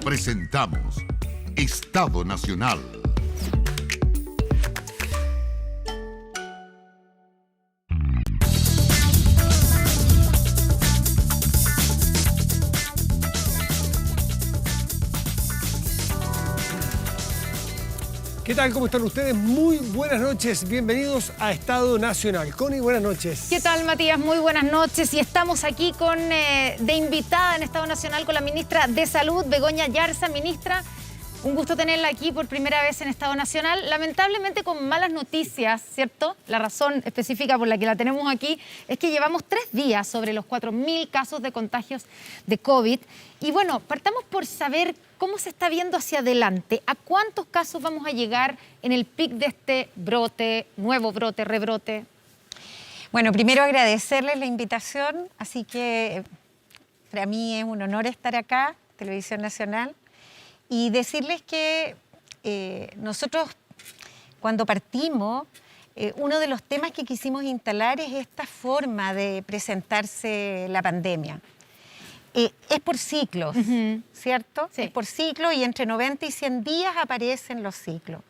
Presentamos Estado Nacional. ¿Qué tal? ¿Cómo están ustedes? Muy buenas noches. Bienvenidos a Estado Nacional. Connie, buenas noches. ¿Qué tal, Matías? Muy buenas noches. Y estamos aquí de invitada en Estado Nacional con la ministra de Salud, Begoña Yarza. Ministra, un gusto tenerla aquí por primera vez en Estado Nacional. Lamentablemente con malas noticias, ¿cierto? La razón específica por la que la tenemos aquí es que llevamos 3 días sobre los 4.000 casos de contagios de COVID. Y bueno, partamos por saber cómo se está viendo hacia adelante. ¿A cuántos casos vamos a llegar en el pic de este brote, nuevo brote, rebrote? Bueno, primero agradecerles la invitación, así que para mí es un honor estar acá, Televisión Nacional, y decirles que nosotros cuando partimos, uno de los temas que quisimos instalar es esta forma de presentarse la pandemia. Es por ciclos, ¿cierto? Sí. Es por ciclos y entre 90 y 100 días aparecen los ciclos.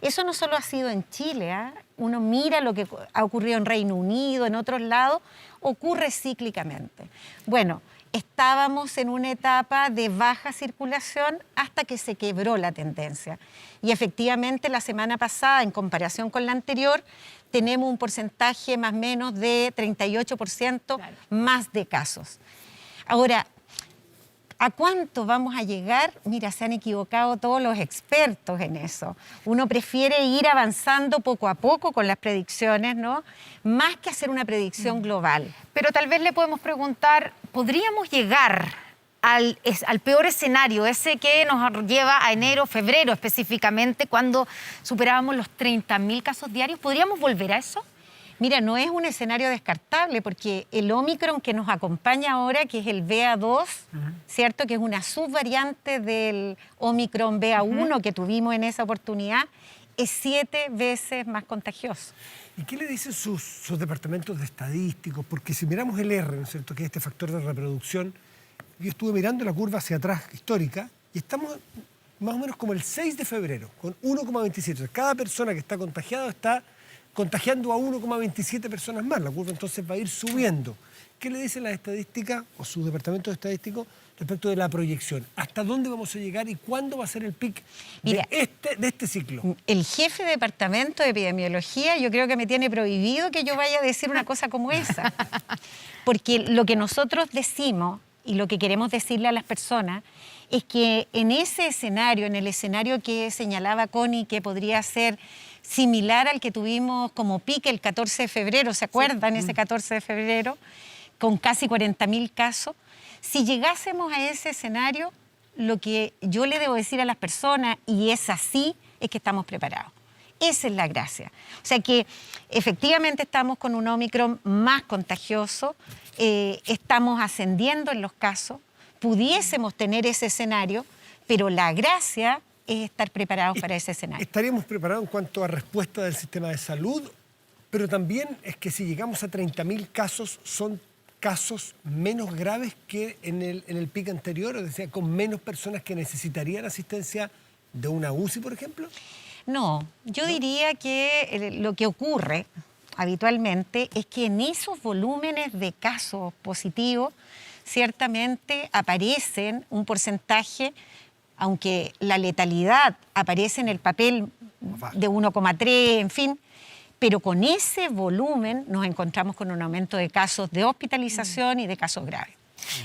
Eso no solo ha sido en Chile, ¿eh? Uno mira lo que ha ocurrido en Reino Unido, en otros lados, ocurre cíclicamente. Bueno, estábamos en una etapa de baja circulación hasta que se quebró la tendencia. Y efectivamente la semana pasada, en comparación con la anterior, tenemos un porcentaje más o menos de 38% Claro. más de casos. Ahora, ¿a cuánto vamos a llegar? Mira, se han equivocado todos los expertos en eso. Uno prefiere ir avanzando poco a poco con las predicciones, ¿no? Más que hacer una predicción global. Pero tal vez le podemos preguntar, ¿podríamos llegar al peor escenario, ese que nos lleva a enero, febrero específicamente, cuando superábamos los 30.000 casos diarios? ¿Podríamos volver a eso? Mira, no es un escenario descartable porque el Omicron que nos acompaña ahora, que es el BA2, ¿cierto? Que es una subvariante del Omicron BA1 que tuvimos en esa oportunidad, es 7 veces más contagioso. ¿Y qué le dicen sus departamentos de estadísticos? Porque si miramos el R, ¿no es cierto?, que es este factor de reproducción, yo estuve mirando la curva hacia atrás histórica y estamos más o menos como el 6 de febrero, con 1,27. Cada persona que está contagiada está contagiando a 1,27 personas más. La curva entonces va a ir subiendo. ¿Qué le dicen las estadísticas o sus departamentos estadísticos respecto de la proyección? ¿Hasta dónde vamos a llegar y cuándo va a ser el pic de este ciclo? El jefe de departamento de epidemiología yo creo que me tiene prohibido que yo vaya a decir una cosa como esa. Porque lo que nosotros decimos y lo que queremos decirle a las personas es que en ese escenario, en el escenario que señalaba Connie, que podría ser similar al que tuvimos como pique el 14 de febrero, ¿se acuerdan? Ese 14 de febrero, con casi 40.000 casos. Si llegásemos a ese escenario, lo que yo le debo decir a las personas, y es así, es que estamos preparados. Esa es la gracia. O sea que efectivamente estamos con un Omicron más contagioso, estamos ascendiendo en los casos, pudiésemos tener ese escenario, pero la gracia es estar preparados para ese escenario. Estaríamos preparados en cuanto a respuesta del sistema de salud, pero también es que si llegamos a 30.000 casos, son casos menos graves que en el pico anterior, o sea, con menos personas que necesitarían asistencia de una UCI, por ejemplo. No, yo diría que lo que ocurre habitualmente es que en esos volúmenes de casos positivos, ciertamente aparecen un porcentaje, aunque la letalidad aparece en el papel de 1,3, en fin, pero con ese volumen nos encontramos con un aumento de casos de hospitalización y de casos graves.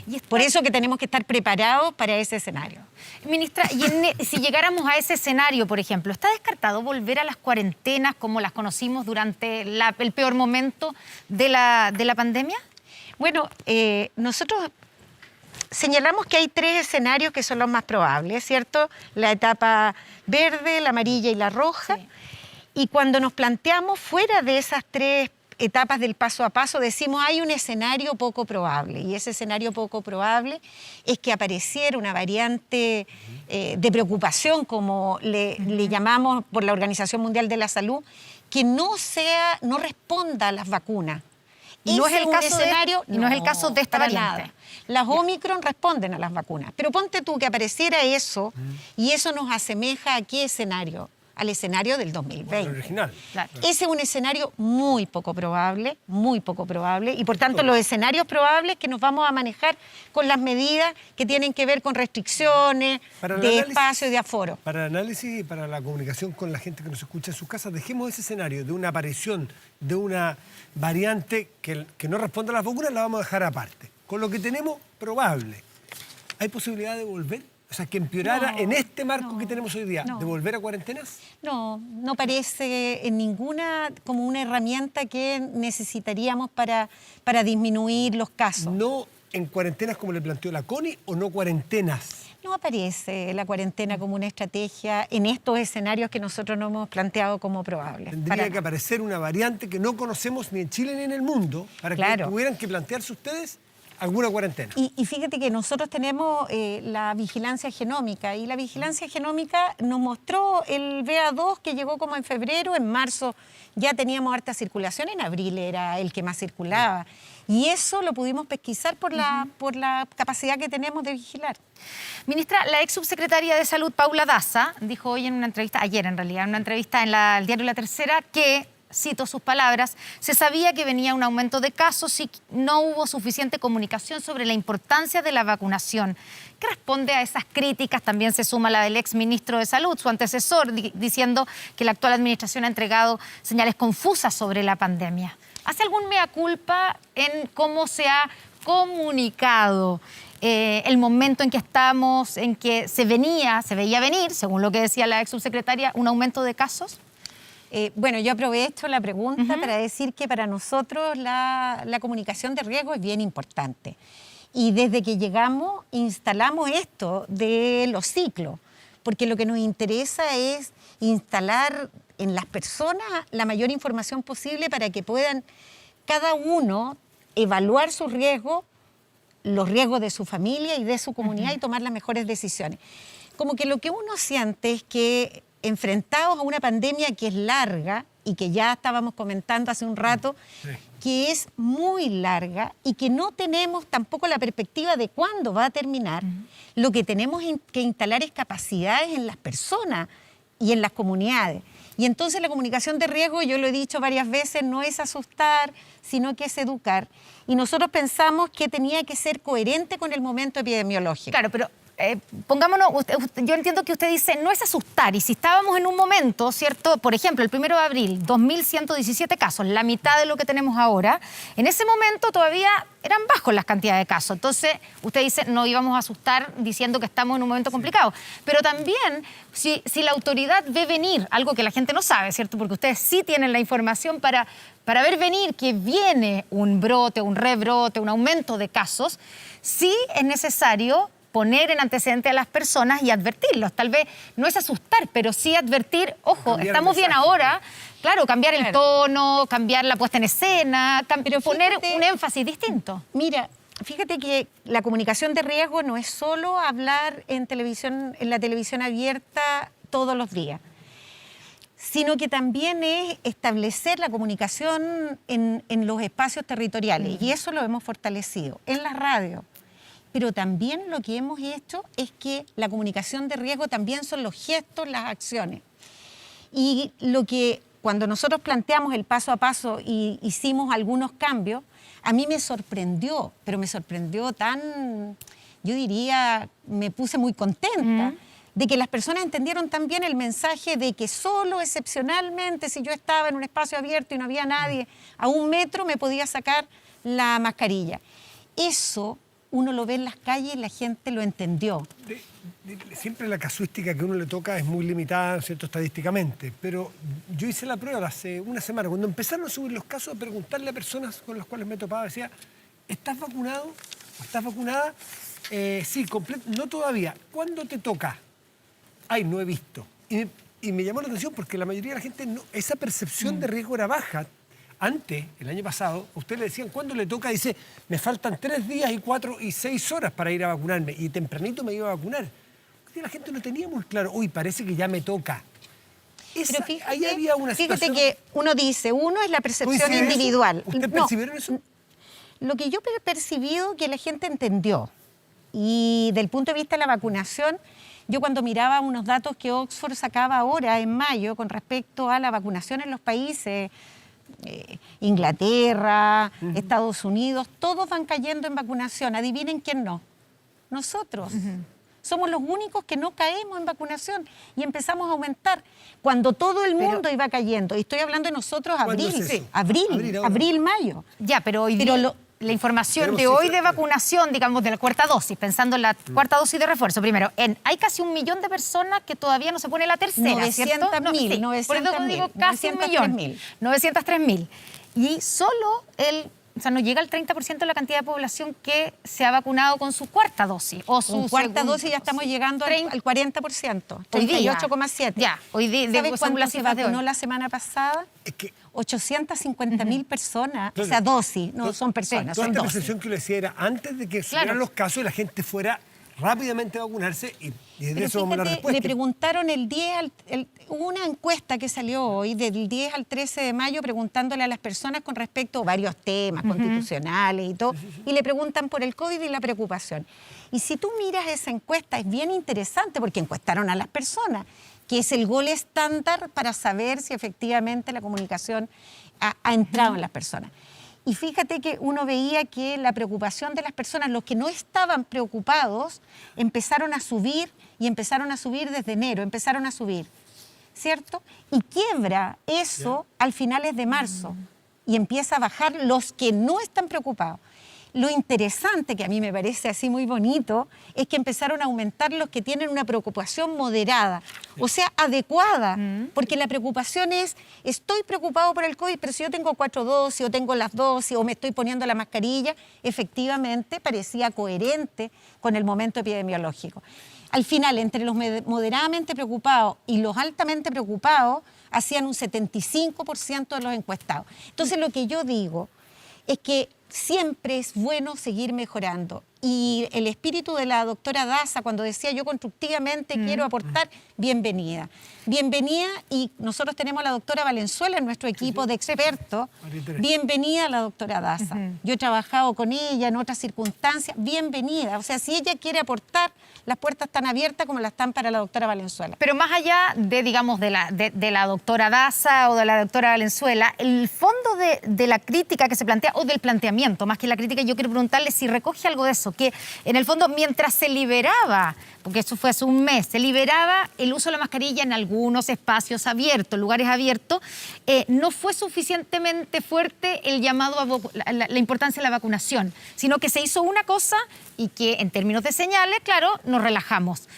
Y es por eso que tenemos que estar preparados para ese escenario. Ministra, y si llegáramos a ese escenario, por ejemplo, ¿está descartado volver a las cuarentenas como las conocimos durante el peor momento de la pandemia? Bueno, nosotros señalamos que hay 3 escenarios que son los más probables, ¿cierto? La etapa verde, la amarilla y la roja. Sí. Y cuando nos planteamos fuera de esas 3 etapas del paso a paso, decimos hay un escenario poco probable. Y ese escenario poco probable es que apareciera una variante de preocupación, como le llamamos por la Organización Mundial de la Salud, que no responda a las vacunas Y no es el un caso escenario, y no es el caso de esta para variante. nada. Las Omicron responden a las vacunas. Pero ponte tú que apareciera eso y eso nos asemeja a qué escenario, al escenario del 2020. El original. Claro. Ese es un escenario muy poco probable, y por tanto los escenarios probables que nos vamos a manejar con las medidas que tienen que ver con restricciones, Para el de análisis- espacio y de aforo. Para el análisis y para la comunicación con la gente que nos escucha en sus casas, dejemos ese escenario de una aparición de una variante que no responde a las vacunas, la vamos a dejar aparte. Con lo que tenemos probable, ¿hay posibilidad de volver? O sea, que empeorara No, en este marco no, que tenemos hoy día, no. ¿de volver a cuarentenas? No, no parece en ninguna como una herramienta que necesitaríamos para disminuir los casos. ¿No en cuarentenas como le planteó la CONI o no cuarentenas? No aparece la cuarentena como una estrategia en estos escenarios que nosotros nos hemos planteado como probables. Tendría Para que aparecer una variante que no conocemos ni en Chile ni en el mundo para que Claro. tuvieran que plantearse ustedes alguna cuarentena. Y fíjate que nosotros tenemos la vigilancia genómica y la vigilancia genómica nos mostró el BA2 que llegó como en febrero, en marzo ya teníamos harta circulación, en abril era el que más circulaba. Y eso lo pudimos pesquisar por la capacidad que tenemos de vigilar. Ministra, la ex subsecretaria de Salud, Paula Daza, dijo hoy en una entrevista, ayer en realidad, en una entrevista en el diario La Tercera, que, cito sus palabras, se sabía que venía un aumento de casos y no hubo suficiente comunicación sobre la importancia de la vacunación. ¿Qué responde a esas críticas? También se suma la del ex ministro de Salud, su antecesor, diciendo que la actual administración ha entregado señales confusas sobre la pandemia. ¿Hace algún mea culpa en cómo se ha comunicado el momento en que estamos, en que se veía venir, según lo que decía la ex subsecretaria, un aumento de casos? Bueno, yo aprovecho la pregunta para decir que para nosotros la comunicación de riesgo es bien importante. Y desde que llegamos instalamos esto de los ciclos, porque lo que nos interesa es instalar en las personas la mayor información posible para que puedan cada uno evaluar sus riesgos, los riesgos de su familia y de su comunidad y tomar las mejores decisiones. Como que lo que uno siente es que enfrentados a una pandemia que es larga y que ya estábamos comentando hace un rato, que es muy larga y que no tenemos tampoco la perspectiva de cuándo va a terminar, lo que tenemos que instalar es capacidades en las personas y en las comunidades. Y entonces la comunicación de riesgo, yo lo he dicho varias veces, no es asustar, sino que es educar. Y nosotros pensamos que tenía que ser coherente con el momento epidemiológico. Claro, pero pongámonos, yo entiendo que usted dice, no es asustar, y si estábamos en un momento, ¿cierto? Por ejemplo, el 1 de abril, 2.117 casos, la mitad de lo que tenemos ahora, en ese momento todavía eran bajos las cantidades de casos. Entonces, usted dice, no íbamos a asustar diciendo que estamos en un momento complicado. Pero también, si la autoridad ve venir, algo que la gente no sabe, ¿cierto? Porque ustedes sí tienen la información para ver venir que viene un brote, un rebrote, un aumento de casos, sí es necesario poner en antecedente a las personas y advertirlos. Tal vez no es asustar, pero sí advertir, ojo, Cambiar estamos el bien mensaje. ahora, claro, cambiar el Claro. tono, cambiar la puesta en escena, Pero poner fíjate- un énfasis distinto. Mira, fíjate que la comunicación de riesgo no es solo hablar en la televisión abierta todos los días, sino que también es establecer la comunicación en los espacios territoriales. Y eso lo hemos fortalecido en la radio. Pero también lo que hemos hecho es que la comunicación de riesgo también son los gestos, las acciones. Y lo que cuando nosotros planteamos el paso a paso y hicimos algunos cambios, a mí me sorprendió, pero me sorprendió tan, yo diría, me puse muy contenta de que las personas entendieron también el mensaje de que solo excepcionalmente, si yo estaba en un espacio abierto y no había nadie, a 1 metro me podía sacar la mascarilla. Eso uno lo ve en las calles y la gente lo entendió. Siempre la casuística que uno le toca es muy limitada, ¿cierto?, estadísticamente, pero yo hice la prueba hace una semana, cuando empezaron a subir los casos, a preguntarle a personas con las cuales me topaba, decía, ¿estás vacunado? ¿O estás vacunada? Sí, no todavía. ¿Cuándo te toca? Ay, no he visto. Y me llamó la atención porque la mayoría de la gente, esa percepción de riesgo era baja. Antes, el año pasado, a usted le decían, ¿cuándo le toca? Dice, me faltan 3 días y 4 y 6 horas para ir a vacunarme. Y tempranito me iba a vacunar. Y la gente no tenía muy claro, uy, parece que ya me toca. Pero fíjate, ahí había una fíjate situación. que uno dice, uno es la percepción ¿Coincide eso? individual. ¿Usted No, percibieron eso? Lo que yo he percibido que la gente entendió. Y del punto de vista de la vacunación, yo cuando miraba unos datos que Oxford sacaba ahora en mayo con respecto a la vacunación en los países, Inglaterra, Estados Unidos, todos van cayendo en vacunación. Adivinen quién no. Nosotros. Somos los únicos que no caemos en vacunación y empezamos a aumentar. Cuando todo el mundo iba cayendo, y estoy hablando de nosotros ¿Cuándo es eso? abril, mayo. Ya, pero hoy día la información de hoy de vacunación, digamos, de la cuarta dosis, pensando en la cuarta dosis de refuerzo, primero, hay casi 1 millón de personas que todavía no se pone la tercera, ¿cierto? 900.000, por eso digo casi 1 millón. 903.000. Y solo no llega al 30% de la cantidad de población que se ha vacunado con su cuarta dosis. O su cuarta dosis ya estamos llegando al 40%, 38,7%. Ya, hoy día. ¿Sabes cuánto se vacunó hoy? la semana pasada? Es que 850.000 personas, claro, o sea, dosis, no son personas, toda son esta dosis. percepción que le decía era antes de que subieran los casos y la gente fuera rápidamente a vacunarse y de Pero eso vamos a la fíjate, respuesta. le preguntaron hubo una encuesta que salió hoy del 10 al 13 de mayo preguntándole a las personas con respecto a varios temas constitucionales y todo, y le preguntan por el COVID y la preocupación. Y si tú miras esa encuesta es bien interesante porque encuestaron a las personas, que es el gol estándar para saber si efectivamente la comunicación ha entrado en las personas. Y fíjate que uno veía que la preocupación de las personas, los que no estaban preocupados, empezaron a subir y empezaron a subir desde enero, empezaron a subir, ¿cierto? Y quiebra eso al finales de marzo y empieza a bajar los que no están preocupados. Lo interesante, que a mí me parece así muy bonito, es que empezaron a aumentar los que tienen una preocupación moderada, o sea, adecuada, porque la preocupación es, estoy preocupado por el COVID, pero si yo tengo 4 dosis, o tengo las dosis, o me estoy poniendo la mascarilla, efectivamente parecía coherente con el momento epidemiológico. Al final, entre los moderadamente preocupados y los altamente preocupados, hacían un 75% de los encuestados. Entonces, lo que yo digo es que siempre es bueno seguir mejorando. Y el espíritu de la doctora Daza, cuando decía yo constructivamente quiero aportar, bienvenida. Bienvenida, y nosotros tenemos a la doctora Valenzuela en nuestro equipo de expertos. Bienvenida a la doctora Daza. Yo he trabajado con ella en otras circunstancias. Bienvenida. O sea, si ella quiere aportar, las puertas están abiertas como las están para la doctora Valenzuela. Pero más allá de, digamos, de la doctora Daza o de la doctora Valenzuela, el fondo de la crítica que se plantea, o del planteamiento, más que la crítica, yo quiero preguntarle si recoge algo de eso, que en el fondo, mientras se liberaba, porque eso fue hace un mes, se liberaba el uso de la mascarilla en algunos espacios abiertos, lugares abiertos, no fue suficientemente fuerte el llamado a la importancia de la vacunación, sino que se hizo una cosa y que en términos de señales, claro, nos relajamos.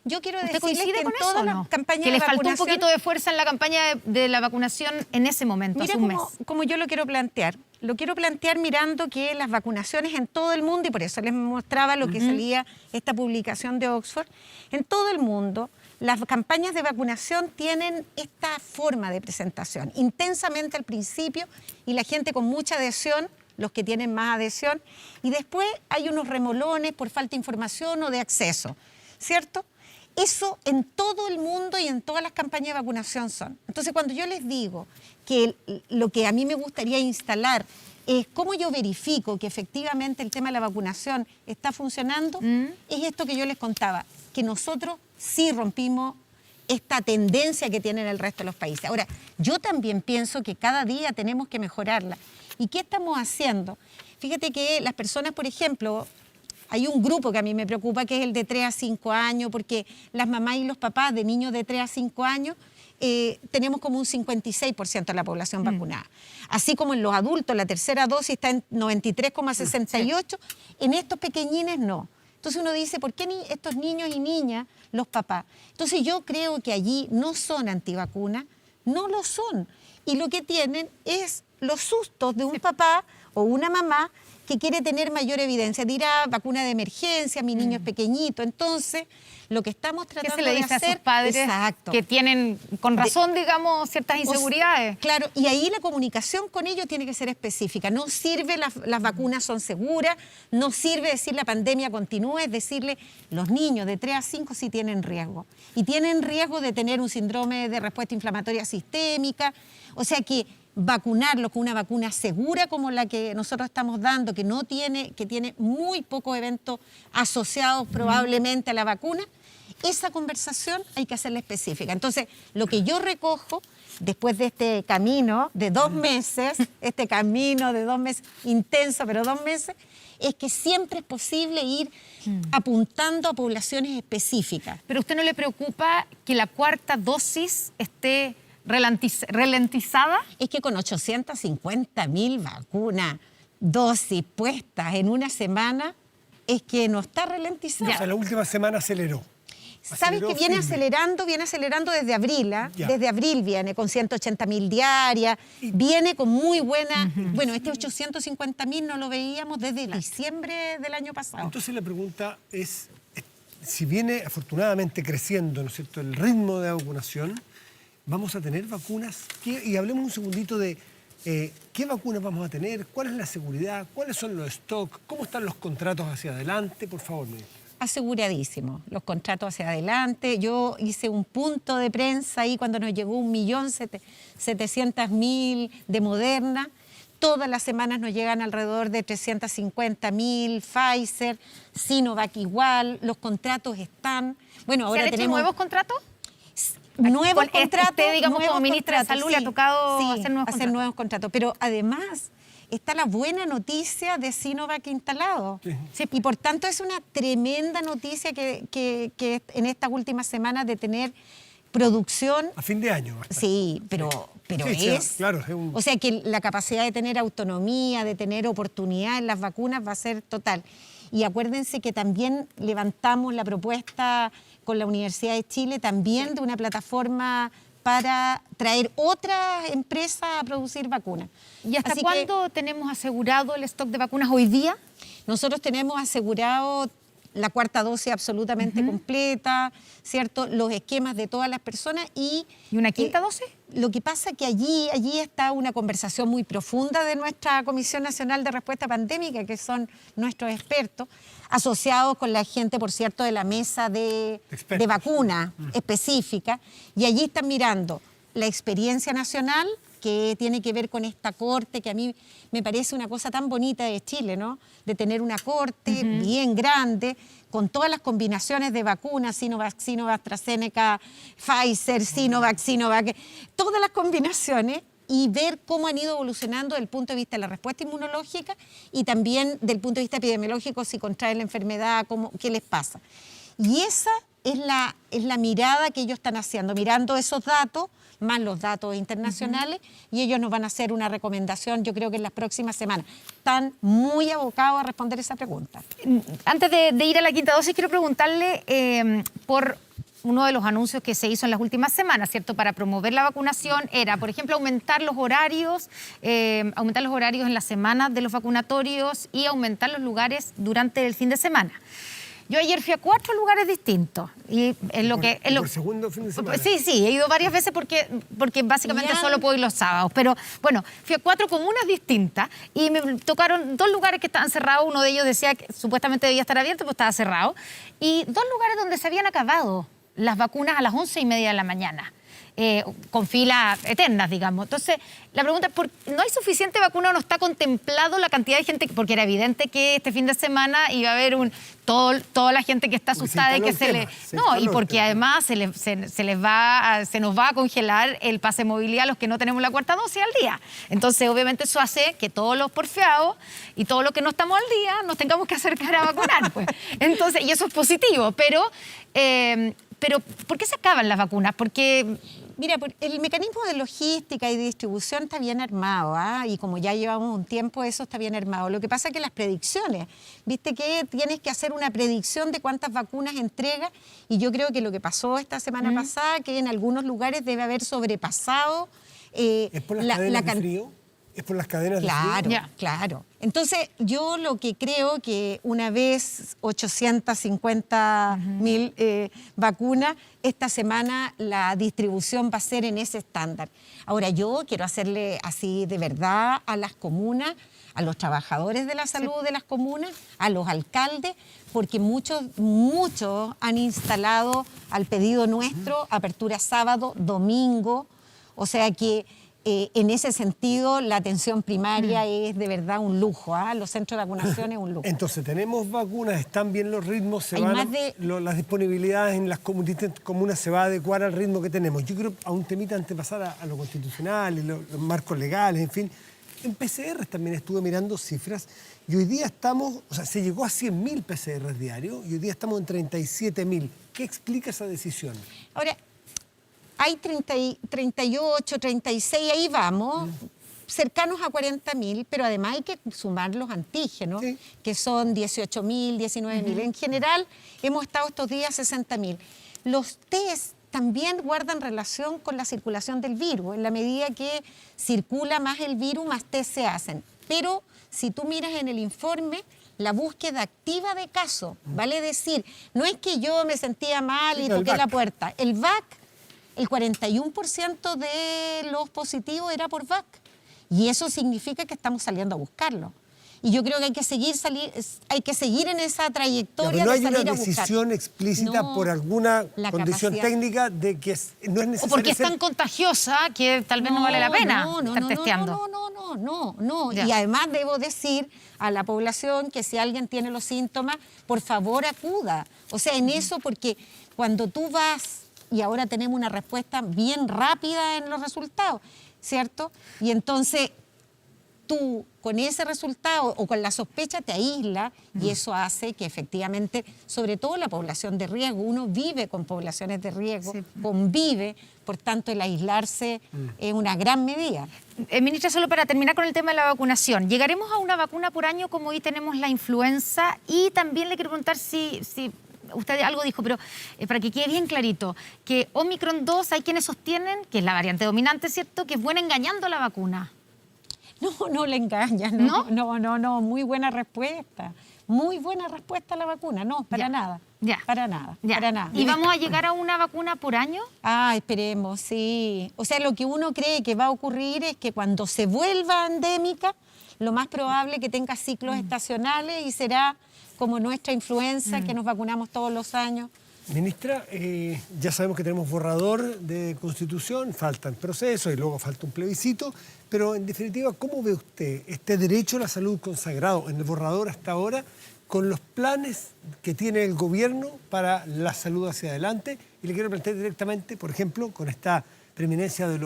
Yo quiero ¿Usted decirles coincide que en con toda eso o la no? campaña Que de le faltó un vacunación, poquito de fuerza en la campaña de la vacunación en ese momento, mira hace un mes. como yo lo quiero plantear. Lo quiero plantear mirando que las vacunaciones en todo el mundo, y por eso les mostraba lo que salía esta publicación de Oxford, en todo el mundo las campañas de vacunación tienen esta forma de presentación, intensamente al principio y la gente con mucha adhesión, los que tienen más adhesión, y después hay unos remolones por falta de información o de acceso, ¿cierto? Eso en todo el mundo y en todas las campañas de vacunación son. Entonces, cuando yo les digo que lo que a mí me gustaría instalar es cómo yo verifico que efectivamente el tema de la vacunación está funcionando, es esto que yo les contaba, que nosotros sí rompimos esta tendencia que tienen el resto de los países. Ahora, yo también pienso que cada día tenemos que mejorarla. ¿Y qué estamos haciendo? Fíjate que las personas, por ejemplo, hay un grupo que a mí me preocupa, que es el de 3 a 5 años, porque las mamás y los papás de niños de 3 a 5 años tenemos como un 56% de la población vacunada. Así como en los adultos la tercera dosis está en 93,68%, en estos pequeñines no. Entonces uno dice, ¿por qué estos niños y niñas, los papás? Entonces yo creo que allí no son antivacunas, no lo son. Y lo que tienen es los sustos de un papá o una mamá que quiere tener mayor evidencia. Dirá, vacuna de emergencia, mi niño es pequeñito. Entonces, lo que estamos tratando de hacer... ¿Qué se le dice a sus padres que tienen, con razón, digamos, ciertas inseguridades? Claro, y ahí la comunicación con ellos tiene que ser específica. No sirve, las vacunas son seguras, no sirve decir la pandemia continúa, es decirle, los niños de 3 a 5 sí tienen riesgo. Y tienen riesgo de tener un síndrome de respuesta inflamatoria sistémica. O sea que vacunarlos con una vacuna segura como la que nosotros estamos dando, que tiene muy pocos eventos asociados probablemente a la vacuna, esa conversación hay que hacerla específica. Entonces, lo que yo recojo después de este camino de 2 meses, intenso, pero 2 meses, es que siempre es posible ir apuntando a poblaciones específicas. ¿Pero a usted no le preocupa que la 4ª dosis esté ralentizada? Es que con 850.000 vacunas, dosis puestas en una semana, es que no está ralentizada. O sea, la última semana aceleró. ¿Sabes que viene acelerando desde abril? Ya. Desde abril viene con 180.000 diarias, viene con muy buena... Bueno, este 850.000 no lo veíamos desde diciembre del año pasado. Entonces la pregunta es, si viene afortunadamente creciendo, ¿no es cierto?, el ritmo de vacunación, ¿vamos a tener vacunas? Y hablemos un segundito de qué vacunas vamos a tener, cuál es la seguridad, cuáles son los stocks, cómo están los contratos hacia adelante, por favor, ministra. Aseguradísimo, los contratos hacia adelante. Yo hice un punto de prensa ahí cuando nos llegó 1.700.000 de Moderna. Todas las semanas nos llegan alrededor de 350.000, Pfizer, Sinovac igual, los contratos están. Bueno, ahora ¿Se han hecho tenemos nuevos contratos? nuevos contratos. Usted, digamos, nuevos como ministra de contratos, Salud, le ha tocado hacer nuevos contratos. Pero además está la buena noticia de Sinovac instalado. Sí. Y por tanto es una tremenda noticia que en estas últimas semanas de tener producción. A fin de año. Sí, pero Sí, es... claro, O sea que la capacidad de tener autonomía, de tener oportunidad en las vacunas va a ser total. Y acuérdense que también levantamos la propuesta con la Universidad de Chile también de una plataforma para traer otras empresas a producir vacunas. ¿Y hasta Así cuándo tenemos asegurado el stock de vacunas hoy día? Nosotros tenemos asegurado la 4ª dosis absolutamente completa, ¿cierto? Los esquemas de todas las personas ¿Y una 5ª dosis? Lo que pasa es que allí está una conversación muy profunda de nuestra Comisión Nacional de Respuesta Pandémica, que son nuestros expertos, asociados con la gente, por cierto, de la mesa de vacuna específica, y allí están mirando la experiencia nacional, que tiene que ver con esta corte, que a mí me parece una cosa tan bonita de Chile, ¿no? De tener una corte bien grande, con todas las combinaciones de vacunas, Sinovac, AstraZeneca, Pfizer, Sinovac, todas las combinaciones, y ver cómo han ido evolucionando desde el punto de vista de la respuesta inmunológica y también del punto de vista epidemiológico, si contraen la enfermedad, qué les pasa. Y esa es la mirada que ellos están haciendo, mirando esos datos, más los datos internacionales, y ellos nos van a hacer una recomendación, yo creo que en las próximas semanas. Están muy abocados a responder esa pregunta. Antes de ir a la 5ª dosis, quiero preguntarle por uno de los anuncios que se hizo en las últimas semanas, ¿cierto? Para promover la vacunación era, por ejemplo, aumentar los horarios en la semana de los vacunatorios y aumentar los lugares durante el fin de semana. Yo ayer fui a 4 lugares distintos. Y ¿Por segundo fin de semana? Sí, he ido varias veces porque básicamente solo puedo ir los sábados. Pero bueno, fui a 4 comunas distintas y me tocaron 2 lugares que estaban cerrados. Uno de ellos decía que supuestamente debía estar abierto, pero estaba cerrado. Y 2 lugares donde se habían acabado las vacunas a las 11:30 de la mañana. Con filas eternas, digamos. Entonces, la pregunta es, ¿no hay suficiente vacuna o no está contemplado la cantidad de gente? Porque era evidente que este fin de semana iba a haber toda la gente que está asustada y que y porque además se nos va a congelar el pase de movilidad a los que no tenemos la 4ª dosis al día. Entonces, obviamente, eso hace que todos los porfiados y todos los que no estamos al día nos tengamos que acercar a vacunar, pues. Entonces, y eso es positivo, pero ¿por qué se acaban las vacunas? Porque... Mira, el mecanismo de logística y de distribución está bien armado, y como ya llevamos un tiempo, eso está bien armado. Lo que pasa es que las predicciones, viste que tienes que hacer una predicción de cuántas vacunas entrega, y yo creo que lo que pasó esta semana pasada, que en algunos lugares debe haber sobrepasado... ¿Es por las cadenas de frío? ¿Es por las cadenas de frío? Claro. Entonces, yo lo que creo que una vez 850.000 vacunas, esta semana la distribución va a ser en ese estándar. Ahora, yo quiero hacerle así de verdad a las comunas, a los trabajadores de la salud de las comunas, a los alcaldes, porque muchos han instalado al pedido nuestro apertura sábado, domingo, o sea que en ese sentido, la atención primaria es de verdad un lujo, ¿ah? Los centros de vacunación es un lujo. Entonces, tenemos vacunas, están bien los ritmos, Hay más de- las disponibilidades en las comunas se va a adecuar al ritmo que tenemos. Yo creo a un temita antes de pasar a lo constitucional y los marcos legales, en fin. En PCR también estuve mirando cifras y hoy día estamos, o sea, se llegó a 100.000 PCR diarios y hoy día estamos en 37.000. ¿Qué explica esa decisión? Ahora, hay 38, 36, ahí vamos, cercanos a 40.000, pero además hay que sumar los antígenos, Sí. que son 18.000, 19.000. En general, hemos estado estos días 60.000. Los test también guardan relación con la circulación del virus. En la medida que circula más el virus, más test se hacen. Pero si tú miras en el informe, la búsqueda activa de casos, vale decir, no es que yo me sentía mal y Sí, el toqué la VAC. puerta. El VAC, el 41% de los positivos era por VAC. Y eso significa que estamos saliendo a buscarlo. Y yo creo que hay que seguir en esa Ya, trayectoria pero no de hay salir una a buscar. decisión explícita No, por alguna la condición capacidad. técnica de que no es O necesario porque es ser- tan contagiosa que tal vez no vale la pena estar testeando. No. Ya. Y además debo decir a la población que si alguien tiene los síntomas, por favor acuda. O sea, en eso, porque cuando tú vas, y ahora tenemos una respuesta bien rápida en los resultados, ¿cierto? Y entonces tú con ese resultado o con la sospecha te aíslas y eso hace que efectivamente, sobre todo la población de riesgo, uno vive con poblaciones de riesgo, Sí. convive, por tanto el aislarse es una gran medida. Ministra, solo para terminar con el tema de la vacunación, ¿llegaremos a una vacuna por año como hoy tenemos la influenza? Y también le quiero preguntar si usted algo dijo, pero para que quede bien clarito, que Omicron 2 hay quienes sostienen, que es la variante dominante, ¿cierto?, que es buena engañando la vacuna. No le engañas, no, muy buena respuesta. Muy buena respuesta a la vacuna, no, para Ya. nada. Ya. Para nada, Ya. para nada. ¿Y vamos a llegar a una vacuna por año? Ah, esperemos, sí. O sea, lo que uno cree que va a ocurrir es que cuando se vuelva endémica, lo más probable es que tenga ciclos estacionales y será como nuestra influenza, que nos vacunamos todos los años. Ministra, ya sabemos que tenemos borrador de Constitución, faltan procesos y luego falta un plebiscito, pero en definitiva, ¿cómo ve usted este derecho a la salud consagrado en el borrador hasta ahora con los planes que tiene el gobierno para la salud hacia adelante? Y le quiero plantear directamente, por ejemplo, con esta preeminencia de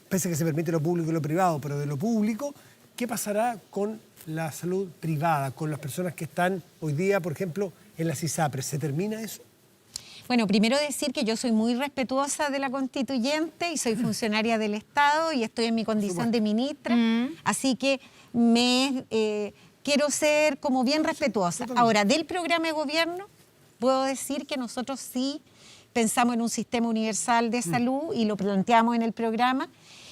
pese a que se permite lo público y lo privado, pero de lo público, ¿qué pasará con la salud privada, con las personas que están hoy día, por ejemplo, en las ISAPRES? ¿Se termina eso? Bueno, primero decir que yo soy muy respetuosa de la constituyente y soy funcionaria del Estado y estoy en mi condición de ministra, así que quiero ser como bien respetuosa. Ahora, del programa de gobierno, puedo decir que nosotros sí pensamos en un sistema universal de salud y lo planteamos en el programa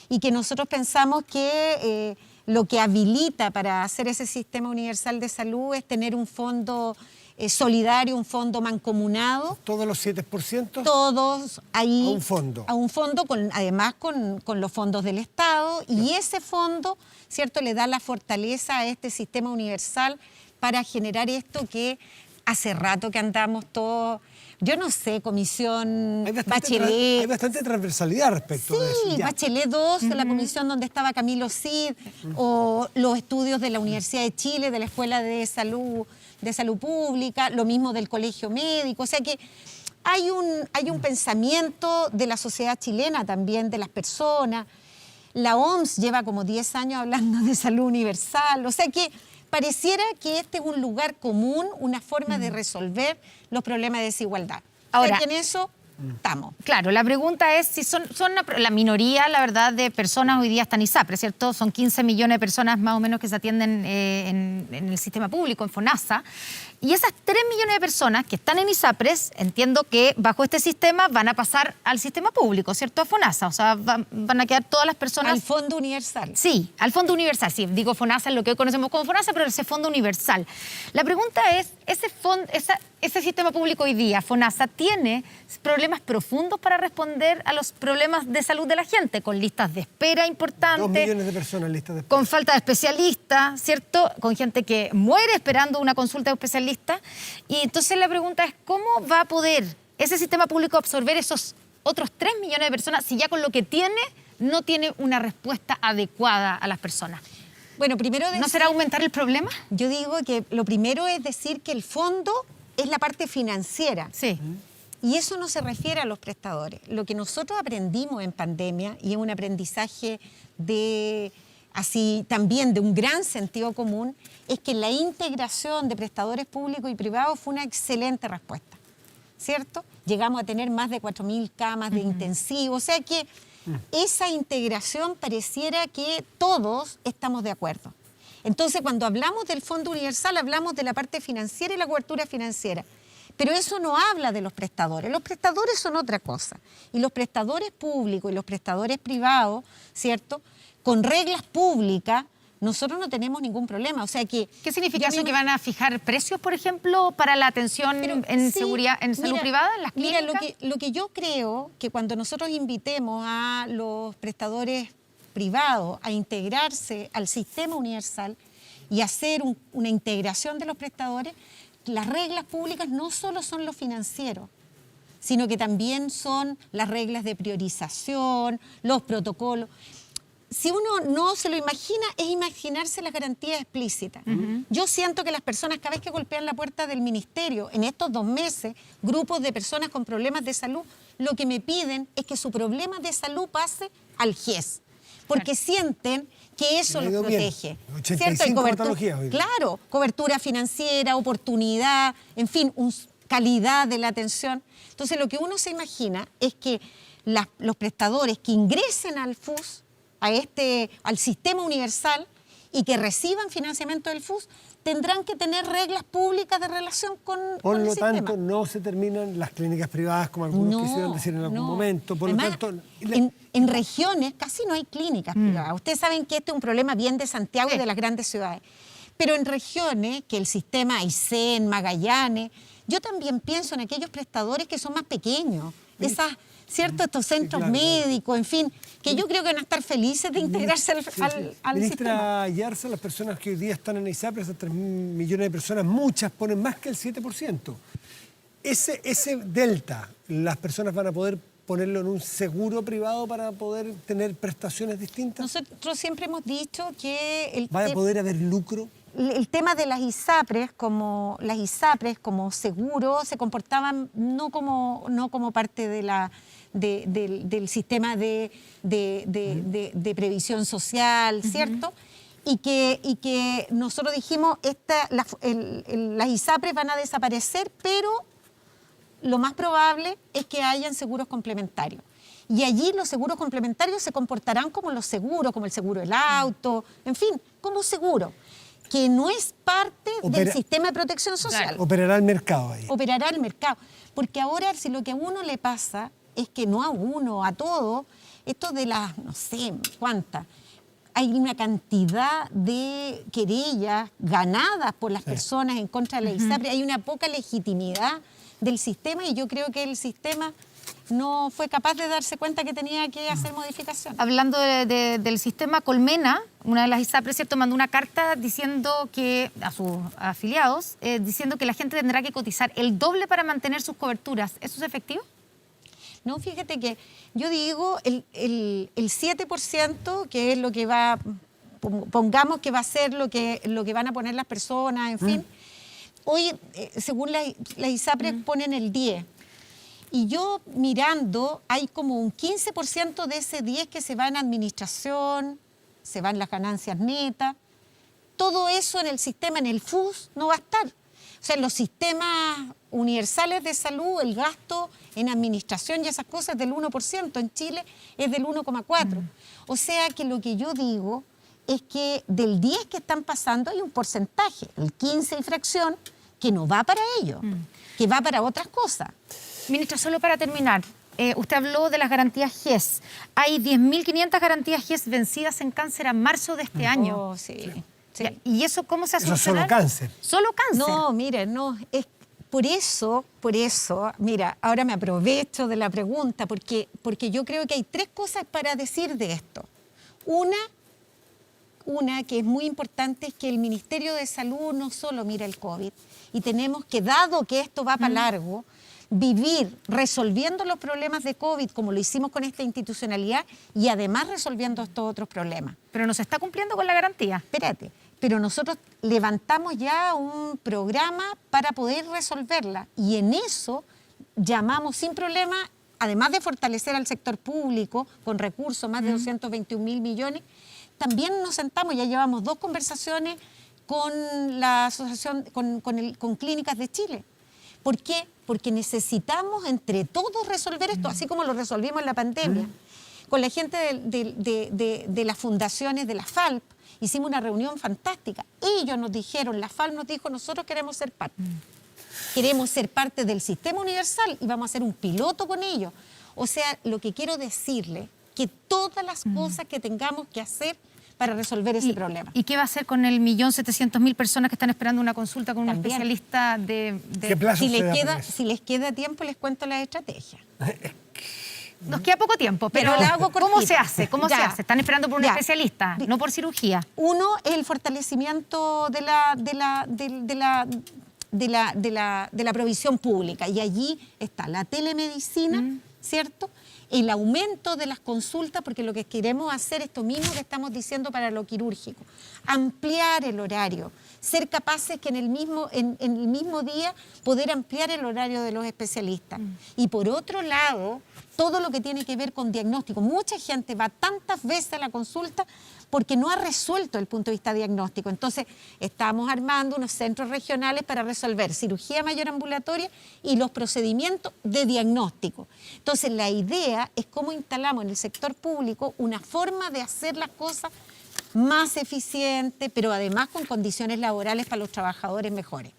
y que nosotros pensamos que lo que habilita para hacer ese sistema universal de salud es tener un fondo solidario, un fondo mancomunado. ¿Todos los 7%? Todos ahí. A un fondo. A un fondo, además con los fondos del Estado. Y ese fondo, ¿cierto?, le da la fortaleza a este sistema universal para generar esto que hace rato que andamos todos. Yo no sé, comisión Bachelet. Hay bastante transversalidad respecto de eso. Sí, Ya. Bachelet 2, la comisión donde estaba Camilo Cid, o los estudios de la Universidad de Chile, de la Escuela de Salud Pública, lo mismo del Colegio Médico. O sea que hay un pensamiento de la sociedad chilena también, de las personas. La OMS lleva como 10 años hablando de salud universal. O sea que pareciera que este es un lugar común, una forma de resolver los problemas de desigualdad. Ahora, o sea que en eso estamos. Claro, la pregunta es si son la minoría, la verdad, de personas hoy día están ISAPRE, ¿cierto? Son 15 millones de personas más o menos que se atienden en el sistema público, en FONASA. Y esas 3 millones de personas que están en ISAPRES, entiendo que bajo este sistema van a pasar al sistema público, ¿cierto? A FONASA, o sea, van a quedar todas las personas... Al Fondo Universal. Sí, al Fondo Universal. Sí, digo FONASA es lo que hoy conocemos como FONASA, pero ese Fondo Universal. La pregunta es, ese sistema público hoy día, FONASA, ¿tiene problemas profundos para responder a los problemas de salud de la gente? Con listas de espera importantes. 2 millones de personas en listas de espera. Con falta de especialistas, ¿cierto? Con gente que muere esperando una consulta de especialista. Y entonces la pregunta es, ¿cómo va a poder ese sistema público absorber esos otros 3 millones de personas si ya con lo que tiene no tiene una respuesta adecuada a las personas. Bueno, primero ¿No será aumentar el problema? yo digo que lo primero es decir que el fondo es la parte financiera. Sí. Y eso no se refiere a los prestadores. Lo que nosotros aprendimos en pandemia, y es un aprendizaje también de un gran sentido común, es que la integración de prestadores públicos y privados fue una excelente respuesta, ¿cierto? Llegamos a tener más de 4.000 camas de intensivo, o sea que esa integración pareciera que todos estamos de acuerdo. Entonces, cuando hablamos del Fondo Universal, hablamos de la parte financiera y la cobertura financiera. Pero eso no habla de los prestadores. Los prestadores son otra cosa. Y los prestadores públicos y los prestadores privados, ¿cierto? Con reglas públicas, nosotros no tenemos ningún problema. O sea que... ¿Qué significa eso? ¿Que van a fijar precios, por ejemplo, para la atención en seguridad, en salud privada, en las clínicas? Mira, lo que yo creo que cuando nosotros invitemos a los prestadores privados a integrarse al sistema universal y hacer una integración de los prestadores, las reglas públicas no solo son lo financiero, sino que también son las reglas de priorización, los protocolos. Si uno no se lo imagina, es imaginarse las garantías explícitas. Yo siento que las personas, cada vez que golpean la puerta del ministerio, en estos 2 meses, grupos de personas con problemas de salud, lo que me piden es que su problema de salud pase al GES, porque sienten que eso los protege. 85 patologías hoy. Claro, cobertura financiera, oportunidad, en fin, calidad de la atención. Entonces, lo que uno se imagina es que los prestadores que ingresen al FUS, al sistema universal, y que reciban financiamiento del FUS, tendrán que tener reglas públicas de relación con el sistema. Por lo tanto, no se terminan las clínicas privadas, como algunos quisieron decir en algún momento. Por Además, lo tanto, en regiones casi no hay clínicas privadas. Ustedes saben que este es un problema bien de Santiago y de las grandes ciudades. Pero en regiones, que el sistema Aysén, Magallanes, yo también pienso en aquellos prestadores que son más pequeños. Estos centros médicos, en fin, que yo creo que van a estar felices de integrarse al sistema. Ministra Yarza, las personas que hoy día están en ISAPRE, esas 3 millones de personas, muchas ponen más que el 7%. Ese delta, las personas van a poder ponerlo en un seguro privado para poder tener prestaciones distintas. Nosotros siempre hemos dicho que ¿Va a poder haber lucro? El tema de las ISAPRES como seguro se comportaban no como parte del sistema de previsión social, ¿cierto? Y que nosotros dijimos las ISAPRES van a desaparecer, pero lo más probable es que hayan seguros complementarios. Y allí los seguros complementarios se comportarán como los seguros, como el seguro del auto, en fin, como seguro, que no es parte del sistema de protección social. Operará el mercado ahí. Operará el mercado. Porque ahora, si lo que a uno le pasa es que no a uno, a todos, esto de las, no sé cuántas, hay una cantidad de querellas ganadas por las personas en contra de la ISAPRE, hay una poca legitimidad del sistema y yo creo que el sistema no fue capaz de darse cuenta que tenía que hacer modificaciones. Hablando del sistema, Colmena, una de las ISAPRES, ¿cierto?, mandó una carta diciendo que a sus afiliados, diciendo que la gente tendrá que cotizar el doble para mantener sus coberturas. ¿Eso es efectivo? No, fíjate que yo digo el 7%, que es lo que pongamos que va a ser lo que van a poner las personas, en fin. Hoy, según las ISAPRES, ponen el 10%. Y yo mirando, hay como un 15% de ese 10 que se va en administración, se van las ganancias netas. Todo eso en el sistema, en el FUS, no va a estar. O sea, en los sistemas universales de salud, el gasto en administración y esas cosas es del 1%. En Chile es del 1,4%. O sea que lo que yo digo es que del 10 que están pasando hay un porcentaje, el 15 y fracción, que no va para ello, que va para otras cosas. Ministra, solo para terminar, usted habló de las garantías GES. Hay 10.500 garantías GES vencidas en cáncer a marzo de este año. Oh, sí. ¿Y eso cómo se hace? Eso es solo cáncer. ¿Solo cáncer? No, mire, no. Es por eso, mira, ahora me aprovecho de la pregunta, porque yo creo que hay 3 cosas para decir de esto. Una que es muy importante es que el Ministerio de Salud no solo mira el COVID, y tenemos que, dado que esto va para largo, vivir resolviendo los problemas de COVID como lo hicimos con esta institucionalidad y además resolviendo estos otros problemas. Pero no se está cumpliendo con la garantía. Espérate, pero nosotros levantamos ya un programa para poder resolverla y en eso llamamos sin problema, además de fortalecer al sector público con recursos, más de 221.000 millones, también nos sentamos, ya llevamos 2 conversaciones con la asociación, con Clínicas de Chile. ¿Por qué? Porque necesitamos entre todos resolver esto, así como lo resolvimos en la pandemia. Con la gente de las fundaciones, de la FALP, hicimos una reunión fantástica. Ellos nos dijeron, la FALP nos dijo, nosotros queremos ser parte. Queremos ser parte del sistema universal y vamos a hacer un piloto con ellos. O sea, lo que quiero decirle, que todas las cosas que tengamos que hacer para resolver ese problema. ¿Y qué va a hacer con el 1.700.000 personas que están esperando una consulta con un También. especialista de... ¿Qué plazo Si se da les, para eso? si les queda tiempo, les cuento la estrategia. Nos queda poco tiempo, pero Pero la hago ¿cómo cortita. se hace? ¿Cómo Ya. se hace? Están esperando por un Ya. especialista, no por cirugía. Uno es el fortalecimiento de la provisión pública y allí está la telemedicina, ¿cierto? El aumento de las consultas, porque lo que queremos hacer es esto mismo que estamos diciendo para lo quirúrgico, ampliar el horario, ser capaces que en el mismo día poder ampliar el horario de los especialistas. Y por otro lado, todo lo que tiene que ver con diagnóstico. Mucha gente va tantas veces a la consulta porque no ha resuelto el punto de vista diagnóstico. Entonces, estamos armando unos centros regionales para resolver cirugía mayor ambulatoria y los procedimientos de diagnóstico. Entonces, la idea es cómo instalamos en el sector público una forma de hacer las cosas más eficiente, pero además con condiciones laborales para los trabajadores mejores.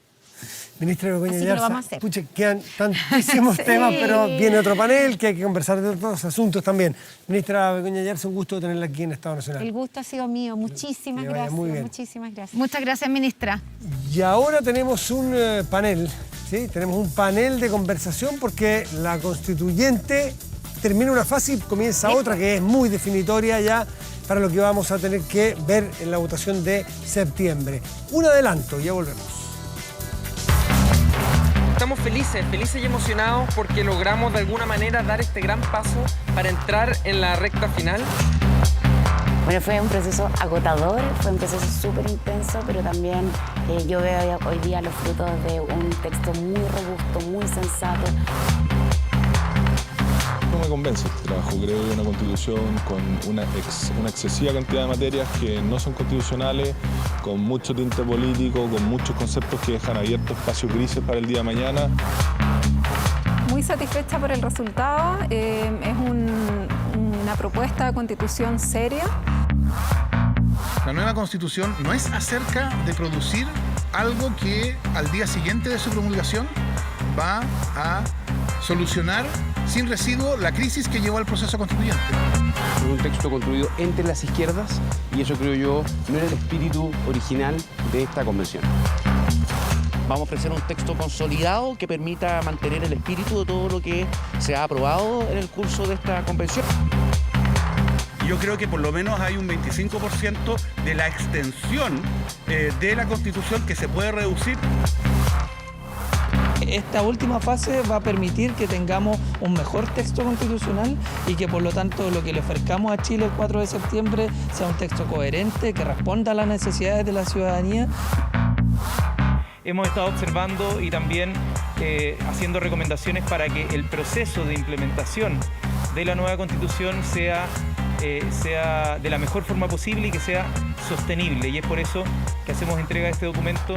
Ministra Begoña Así que lo Yarza, vamos a hacer. pucha, quedan tantísimos temas, pero viene otro panel que hay que conversar de otros asuntos también. Ministra Begoña Yarza, un gusto tenerla aquí en Estado Nacional. El gusto ha sido mío. Muchísimas Que vaya gracias. muy bien. Muchísimas gracias. Muchas gracias, ministra. Y ahora tenemos un panel, ¿sí? Tenemos un panel de conversación porque la constituyente termina una fase y comienza otra que es muy definitoria ya para lo que vamos a tener que ver en la votación de septiembre. Un adelanto, ya volvemos. Estamos felices y emocionados porque logramos de alguna manera dar este gran paso para entrar en la recta final. Bueno, fue un proceso agotador, fue un proceso súper intenso, pero también yo veo hoy día los frutos de un texto muy robusto, muy sensato. No me convence este trabajo. Creo que una constitución con una excesiva cantidad de materias que no son constitucionales, con mucho tinte político, con muchos conceptos que dejan abiertos espacios grises para el día de mañana. Muy satisfecha por el resultado. Es una propuesta de constitución seria. La nueva Constitución no es acerca de producir algo que al día siguiente de su promulgación va a solucionar sin residuo la crisis que llevó al proceso constituyente. Es un texto construido entre las izquierdas y eso, creo yo, no era el espíritu original de esta convención. Vamos a ofrecer un texto consolidado que permita mantener el espíritu de todo lo que se ha aprobado en el curso de esta convención. Yo creo que por lo menos hay un 25% de la extensión de la Constitución que se puede reducir. Esta última fase va a permitir que tengamos un mejor texto constitucional y que por lo tanto lo que le ofrezcamos a Chile el 4 de septiembre sea un texto coherente, que responda a las necesidades de la ciudadanía. Hemos estado observando y también haciendo recomendaciones para que el proceso de implementación de la nueva Constitución sea de la mejor forma posible y que sea sostenible. Y es por eso que hacemos entrega de este documento.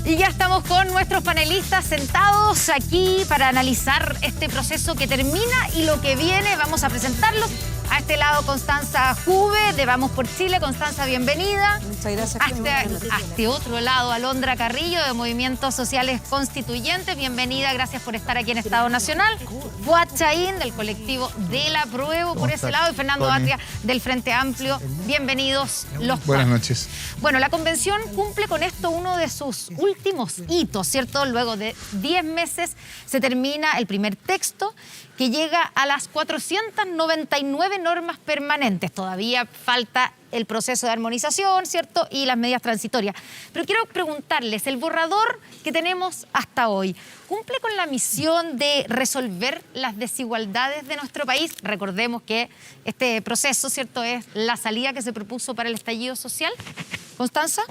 Y ya estamos con nuestros panelistas sentados aquí para analizar este proceso que termina y lo que viene. Vamos a presentarlos. A este lado, Constanza Juve, de Vamos por Chile. Constanza, bienvenida. Muchas gracias. A este otro lado, Alondra Carrillo, de Movimientos Sociales Constituyentes. Bienvenida, gracias por estar aquí en Estado Nacional. Fuad Chaín, del colectivo Del Apruebo, por ese lado. Y Fernando Atria, del Frente Amplio. Bienvenidos los cuatro. Buenas noches. Bueno, la convención cumple con esto uno de sus últimos hitos, ¿cierto? Luego de 10 meses se termina el primer texto que llega a las 499 normas permanentes. Todavía falta el proceso de armonización, ¿cierto? Y las medidas transitorias. Pero quiero preguntarles, el borrador que tenemos hasta hoy, ¿cumple con la misión de resolver las desigualdades de nuestro país? Recordemos que este proceso, ¿cierto?, es la salida que se propuso para el estallido social. ¿Constanza?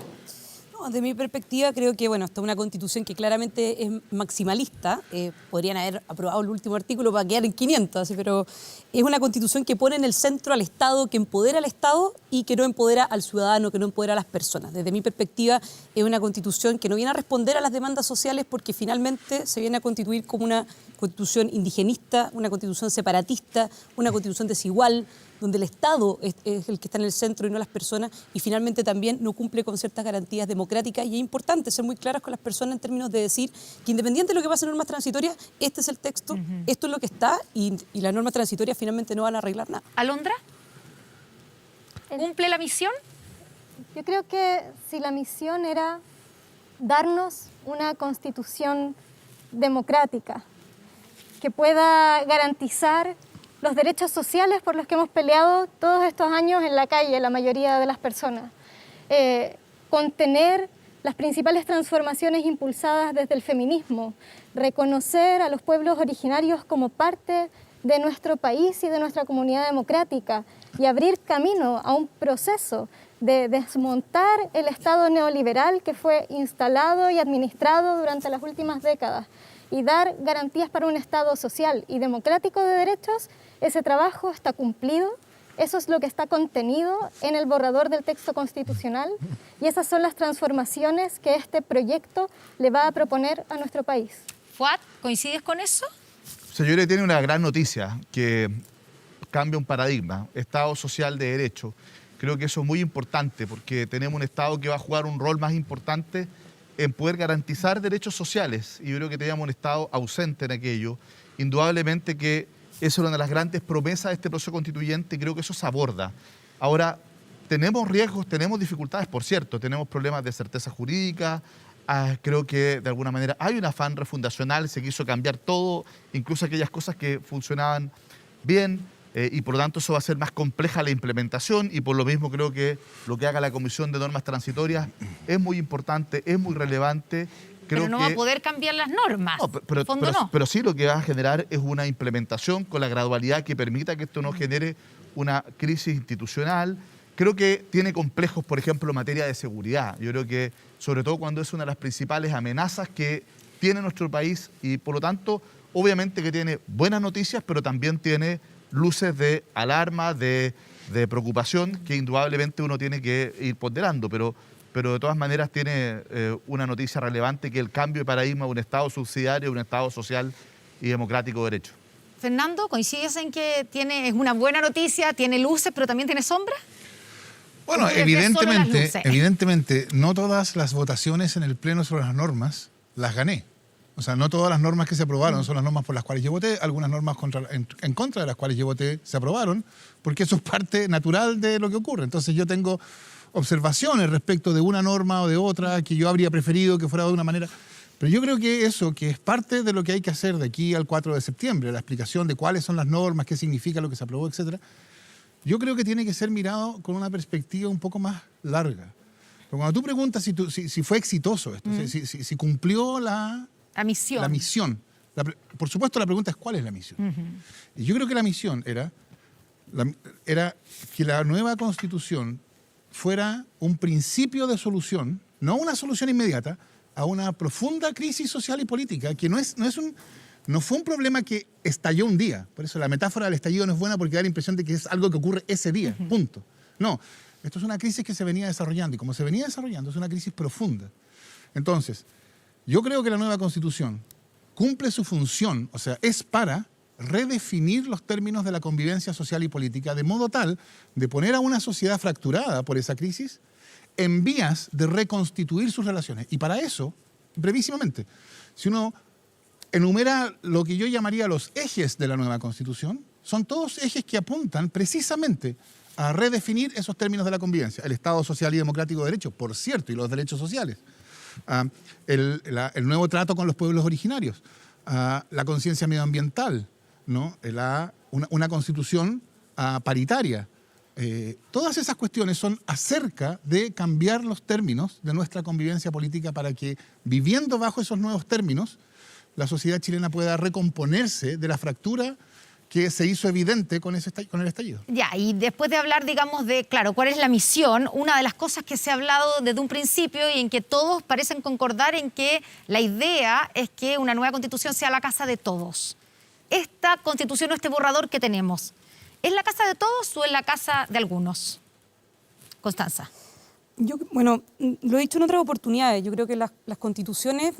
No, de mi perspectiva creo que esta es una constitución que claramente es maximalista. Podrían haber aprobado el último artículo para quedar en 500, así, pero es una constitución que pone en el centro al Estado, que empodera al Estado y que no empodera al ciudadano, que no empodera a las personas. Desde mi perspectiva es una constitución que no viene a responder a las demandas sociales porque finalmente se viene a constituir como una constitución indigenista, una constitución separatista, una constitución desigual, donde el Estado es el que está en el centro y no las personas, y finalmente también no cumple con ciertas garantías democráticas, y es importante ser muy claras con las personas en términos de decir que independiente de lo que pase en normas transitorias, este es el texto, esto es lo que está, y las normas transitorias finalmente no van a arreglar nada. ¿Alondra? ¿Cumple la misión? Yo creo que si la misión era darnos una constitución democrática que pueda garantizar los derechos sociales por los que hemos peleado todos estos años en la calle, la mayoría de las personas. Contener las principales transformaciones impulsadas desde el feminismo, reconocer a los pueblos originarios como parte de nuestro país y de nuestra comunidad democrática y abrir camino a un proceso de desmontar el Estado neoliberal que fue instalado y administrado durante las últimas décadas y dar garantías para un Estado social y democrático de derechos. Ese trabajo está cumplido, eso es lo que está contenido en el borrador del texto constitucional y esas son las transformaciones que este proyecto le va a proponer a nuestro país. Fuad, ¿coincides con eso? Señores, tiene una gran noticia que cambia un paradigma, Estado social de derecho. Creo que eso es muy importante porque tenemos un Estado que va a jugar un rol más importante en poder garantizar derechos sociales. Y yo creo que teníamos un Estado ausente en aquello. Indudablemente que esa es una de las grandes promesas de este proceso constituyente y creo que eso se aborda. Ahora, tenemos riesgos, tenemos dificultades, por cierto, tenemos problemas de certeza jurídica, creo que de alguna manera hay un afán refundacional, se quiso cambiar todo, incluso aquellas cosas que funcionaban bien, y por lo tanto eso va a ser más compleja la implementación y por lo mismo creo que lo que haga la Comisión de Normas Transitorias es muy importante, es muy relevante. Pero no va a poder cambiar las normas. No, pero sí lo que va a generar es una implementación con la gradualidad que permita que esto no genere una crisis institucional. Creo que tiene complejos, por ejemplo, en materia de seguridad. Yo creo que, sobre todo cuando es una de las principales amenazas que tiene nuestro país y, por lo tanto, obviamente que tiene buenas noticias, pero también tiene luces de alarma, de preocupación que indudablemente uno tiene que ir ponderando, pero de todas maneras tiene una noticia relevante que el cambio de paradigma de un Estado subsidiario a un Estado social y democrático de derecho. Fernando, ¿coincides en que es una buena noticia, tiene luces, pero también tiene sombras? Bueno, evidentemente, no todas las votaciones en el Pleno sobre las normas las gané. O sea, no todas las normas que se aprobaron son las normas por las cuales yo voté, algunas normas en contra de las cuales yo voté se aprobaron, porque eso es parte natural de lo que ocurre. Entonces yo tengo observaciones respecto de una norma o de otra que yo habría preferido que fuera de una manera. Pero yo creo que eso, que es parte de lo que hay que hacer de aquí al 4 de septiembre, la explicación de cuáles son las normas, qué significa lo que se aprobó, etcétera, yo creo que tiene que ser mirado con una perspectiva un poco más larga. Pero cuando tú preguntas si fue exitoso esto, si cumplió la misión. Por supuesto, la pregunta es ¿cuál es la misión? Y yo creo que la misión era que la nueva Constitución fuera un principio de solución, no una solución inmediata, a una profunda crisis social y política, que no fue un problema que estalló un día. Por eso la metáfora del estallido no es buena porque da la impresión de que es algo que ocurre ese día, punto. No, esto es una crisis que se venía desarrollando y como se venía desarrollando es una crisis profunda. Entonces, yo creo que la nueva Constitución cumple su función, o sea, es para redefinir los términos de la convivencia social y política de modo tal de poner a una sociedad fracturada por esa crisis en vías de reconstituir sus relaciones. Y para eso, brevísimamente, si uno enumera lo que yo llamaría los ejes de la nueva Constitución, son todos ejes que apuntan precisamente a redefinir esos términos de la convivencia. El Estado social y democrático de derecho, por cierto, y los derechos sociales. El nuevo trato con los pueblos originarios, la conciencia medioambiental, ¿no? Una constitución paritaria. Todas esas cuestiones son acerca de cambiar los términos de nuestra convivencia política para que, viviendo bajo esos nuevos términos, la sociedad chilena pueda recomponerse de la fractura que se hizo evidente con el estallido. Ya, y después de hablar, digamos, de, claro, cuál es la misión, una de las cosas que se ha hablado desde un principio y en que todos parecen concordar en que la idea es que una nueva constitución sea la casa de todos. Esta constitución o este borrador que tenemos, ¿es la casa de todos o es la casa de algunos? Constanza. Bueno, lo he dicho en otras oportunidades, yo creo que las constituciones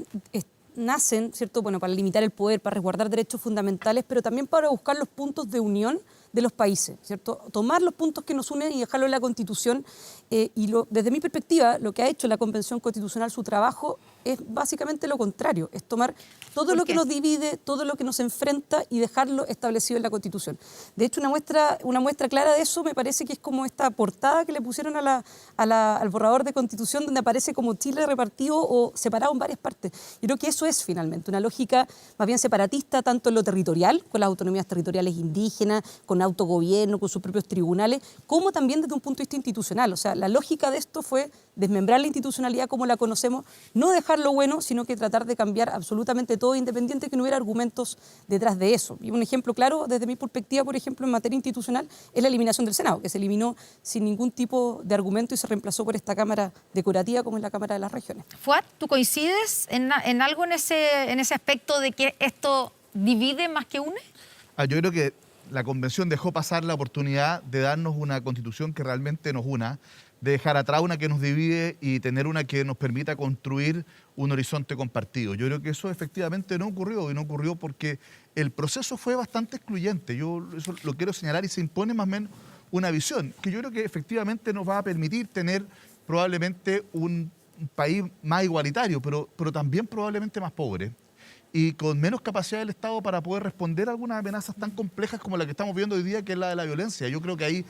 nacen, ¿cierto? Bueno, para limitar el poder, para resguardar derechos fundamentales, pero también para buscar los puntos de unión de los países, ¿cierto? Tomar los puntos que nos unen y dejarlo en la Constitución. Desde mi perspectiva, lo que ha hecho la Convención Constitucional, su trabajo, es básicamente lo contrario, es tomar todo lo que nos divide, todo lo que nos enfrenta y dejarlo establecido en la Constitución. De hecho, una muestra clara de eso me parece que es como esta portada que le pusieron al borrador de Constitución, donde aparece como Chile repartido o separado en varias partes. Yo creo que eso es finalmente una lógica más bien separatista, tanto en lo territorial, con las autonomías territoriales indígenas, con autogobierno, con sus propios tribunales, como también desde un punto de vista institucional. O sea, la lógica de esto fue desmembrar la institucionalidad como la conocemos, no dejar lo bueno, sino que tratar de cambiar absolutamente todo, independiente que no hubiera argumentos detrás de eso. Y un ejemplo claro, desde mi perspectiva, por ejemplo, en materia institucional, es la eliminación del Senado, que se eliminó sin ningún tipo de argumento y se reemplazó por esta Cámara decorativa como es la Cámara de las Regiones. Fuad, ¿tú coincides en algo en ese aspecto de que esto divide más que une? Yo creo que la Convención dejó pasar la oportunidad de darnos una Constitución que realmente nos una, de dejar atrás una que nos divide y tener una que nos permita construir un horizonte compartido. Yo creo que eso efectivamente no ocurrió, y no ocurrió porque el proceso fue bastante excluyente. Yo eso lo quiero señalar y se impone más o menos una visión que yo creo que efectivamente nos va a permitir tener probablemente un país más igualitario, pero también probablemente más pobre, y con menos capacidad del Estado para poder responder a algunas amenazas tan complejas como la que estamos viendo hoy día, que es la de la violencia. Yo creo que ahí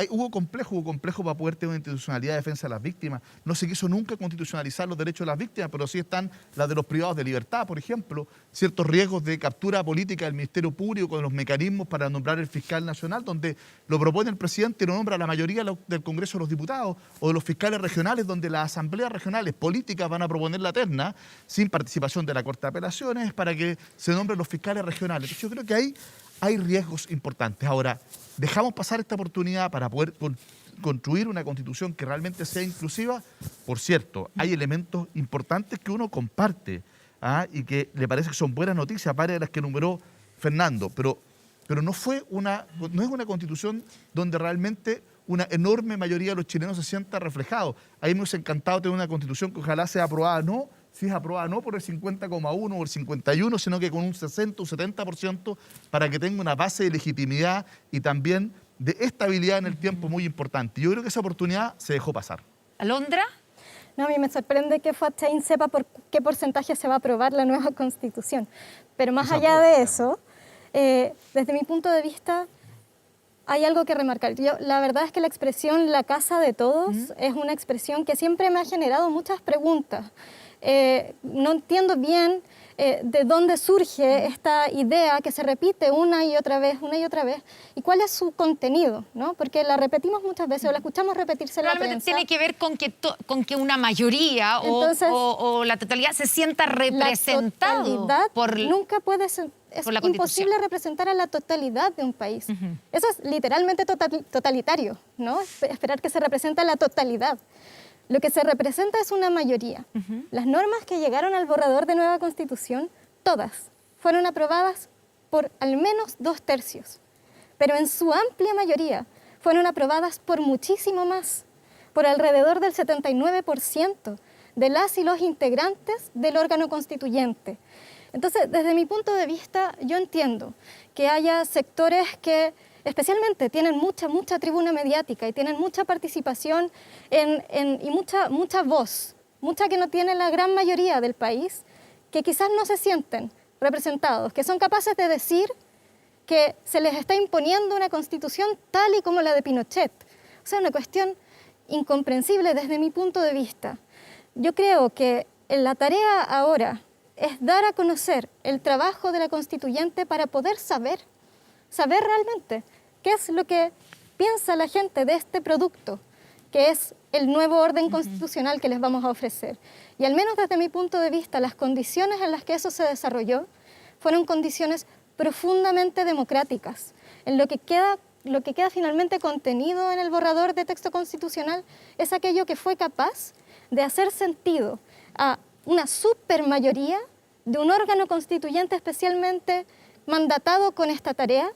hubo complejo para poder tener una institucionalidad de defensa de las víctimas. No se quiso nunca constitucionalizar los derechos de las víctimas, pero sí están las de los privados de libertad, por ejemplo, ciertos riesgos de captura política del Ministerio Público con los mecanismos para nombrar el fiscal nacional, donde lo propone el presidente y lo nombra la mayoría del Congreso de los Diputados, o de los fiscales regionales, donde las asambleas regionales políticas van a proponer la terna sin participación de la Corte de Apelaciones para que se nombren los fiscales regionales. Entonces, yo creo que ahí hay riesgos importantes. Ahora, dejamos pasar esta oportunidad para poder construir una constitución que realmente sea inclusiva. Por cierto, hay elementos importantes que uno comparte y que le parece que son buenas noticias, varias de las que enumeró Fernando, pero no es una constitución donde realmente una enorme mayoría de los chilenos se sienta reflejado. A mí me hubiese encantado tener una constitución que ojalá sea aprobada, no si es aprobada no por el 50,1 o el 51, sino que con un 60 o 70% para que tenga una base de legitimidad y también de estabilidad en el tiempo muy importante. Yo creo que esa oportunidad se dejó pasar. ¿Alondra? No, a mí me sorprende que Fuad Chaín sepa por qué porcentaje se va a aprobar la nueva Constitución. Pero más allá de eso, desde mi punto de vista, hay algo que remarcar. La verdad es que la expresión "la casa de todos" es una expresión que siempre me ha generado muchas preguntas. No entiendo bien de dónde surge esta idea que se repite una y otra vez, y cuál es su contenido, ¿no? Porque la repetimos muchas veces o la escuchamos repetirse en la prensa. Tiene que ver con que una mayoría o la totalidad se sienta representado nunca puede ser. Es imposible representar a la totalidad de un país. Eso es literalmente totalitario, ¿no? Esperar que se represente a la totalidad. Lo que se representa es una mayoría. Las normas que llegaron al borrador de nueva Constitución, todas, fueron aprobadas por al menos 2/3. Pero en su amplia mayoría fueron aprobadas por muchísimo más, por alrededor del 79% de las y los integrantes del órgano constituyente. Entonces, desde mi punto de vista, yo entiendo que haya sectores que especialmente tienen mucha tribuna mediática y tienen mucha participación y mucha voz, mucha que no tiene la gran mayoría del país, que quizás no se sienten representados, que son capaces de decir que se les está imponiendo una constitución tal y como la de Pinochet. O sea, una cuestión incomprensible desde mi punto de vista. Yo creo que la tarea ahora es dar a conocer el trabajo de la constituyente para poder saber realmente qué es lo que piensa la gente de este producto, que es el nuevo orden constitucional que les vamos a ofrecer. Y al menos desde mi punto de vista, las condiciones en las que eso se desarrolló fueron condiciones profundamente democráticas. En lo que queda finalmente contenido en el borrador de texto constitucional es aquello que fue capaz de hacer sentido a una supermayoría de un órgano constituyente especialmente mandatado con esta tarea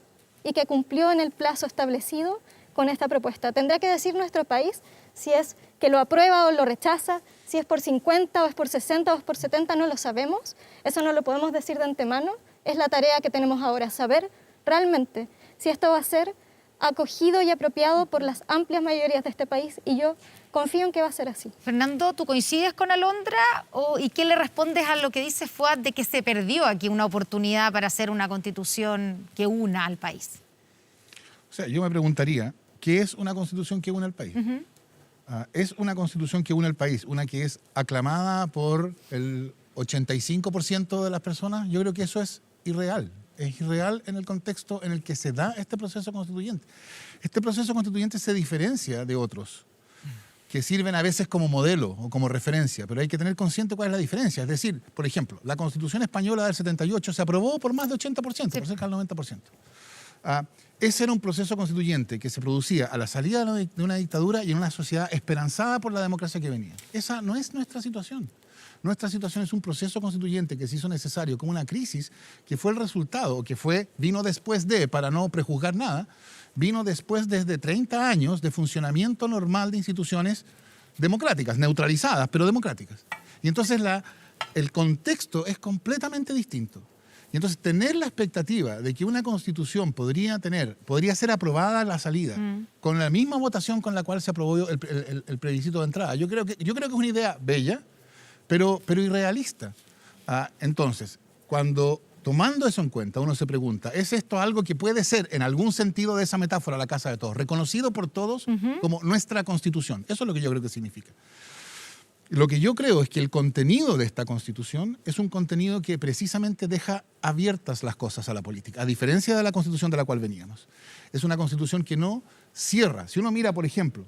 y que cumplió en el plazo establecido con esta propuesta. Tendrá que decir nuestro país si es que lo aprueba o lo rechaza, si es por 50 o es por 60 o es por 70, no lo sabemos. Eso no lo podemos decir de antemano. Es la tarea que tenemos ahora, saber realmente si esto va a ser acogido y apropiado por las amplias mayorías de este país, y yo confío en que va a ser así. Fernando, ¿tú coincides con Alondra y qué le respondes a lo que dice Fuad de que se perdió aquí una oportunidad para hacer una constitución que una al país? O sea, yo me preguntaría, ¿qué es una constitución que une al país? ¿Es una constitución que une al país una que es aclamada por el 85% de las personas? Yo creo que eso es irreal. Es irreal en el contexto en el que se da este proceso constituyente. Este proceso constituyente se diferencia de otros que sirven a veces como modelo o como referencia, pero hay que tener consciente cuál es la diferencia. Es decir, por ejemplo, la Constitución Española del 78 se aprobó por más de 80%, por cerca del 90%. Ese era un proceso constituyente que se producía a la salida de una dictadura y en una sociedad esperanzada por la democracia que venía. Esa no es nuestra situación. Nuestra situación es un proceso constituyente que se hizo necesario como una crisis que fue el resultado, vino después de, para no prejuzgar nada, vino después de 30 años de funcionamiento normal de instituciones democráticas, neutralizadas, pero democráticas. Y entonces el contexto es completamente distinto. Y entonces tener la expectativa de que una constitución podría ser aprobada a la salida con la misma votación con la cual se aprobó el plebiscito de entrada, yo creo que es una idea bella, pero irrealista. Entonces, tomando eso en cuenta, uno se pregunta, ¿es esto algo que puede ser, en algún sentido de esa metáfora, la casa de todos, reconocido por todos como nuestra Constitución? Eso es lo que yo creo que significa. Lo que yo creo es que el contenido de esta Constitución es un contenido que precisamente deja abiertas las cosas a la política, a diferencia de la Constitución de la cual veníamos. Es una Constitución que no cierra. Si uno mira, por ejemplo,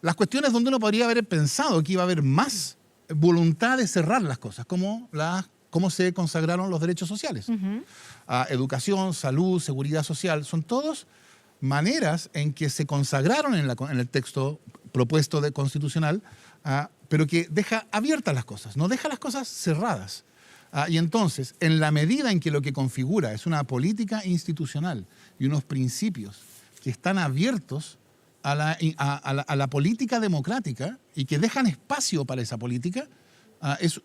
las cuestiones donde uno podría haber pensado que iba a haber más voluntad de cerrar las cosas, como cómo se consagraron los derechos sociales. Educación, salud, seguridad social, son todas maneras en que se consagraron en el texto propuesto de constitucional, pero que deja abiertas las cosas, no deja las cosas cerradas. Y entonces, en la medida en que lo que configura es una política institucional y unos principios que están abiertos a la política democrática y que dejan espacio para esa política,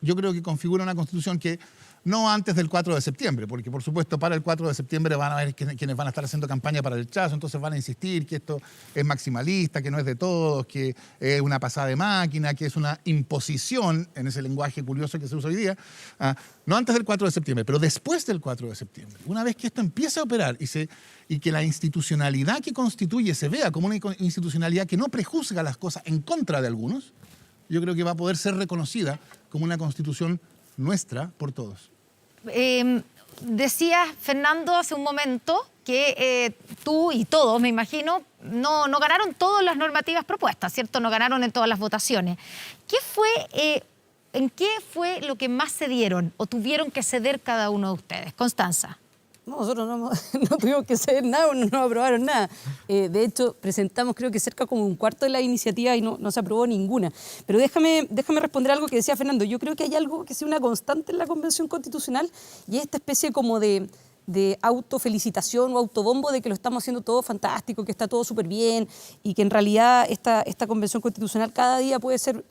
yo creo que configura una constitución que no antes del 4 de septiembre, porque por supuesto para el 4 de septiembre van a haber quienes van a estar haciendo campaña para el rechazo, entonces van a insistir que esto es maximalista, que no es de todos, que es una pasada de máquina, que es una imposición, en ese lenguaje curioso que se usa hoy día, no antes del 4 de septiembre, pero después del 4 de septiembre. Una vez que esto empiece a operar y que la institucionalidad que constituye se vea como una institucionalidad que no prejuzga las cosas en contra de algunos, yo creo que va a poder ser reconocida como una constitución nuestra por todos. Decías, Fernando, hace un momento que tú y todos, me imagino, no ganaron todas las normativas propuestas, ¿cierto? No ganaron en todas las votaciones. ¿En qué fue lo que más cedieron o tuvieron que ceder cada uno de ustedes? Constanza. No, nosotros no tuvimos que ceder nada, no aprobaron nada. De hecho, presentamos creo que cerca como un cuarto de la iniciativa y no se aprobó ninguna. Pero déjame responder algo que decía Fernando. Yo creo que hay algo que sea una constante en la Convención Constitucional y es esta especie como de autofelicitación o autobombo de que lo estamos haciendo todo fantástico, que está todo súper bien y que en realidad esta Convención Constitucional cada día puede ser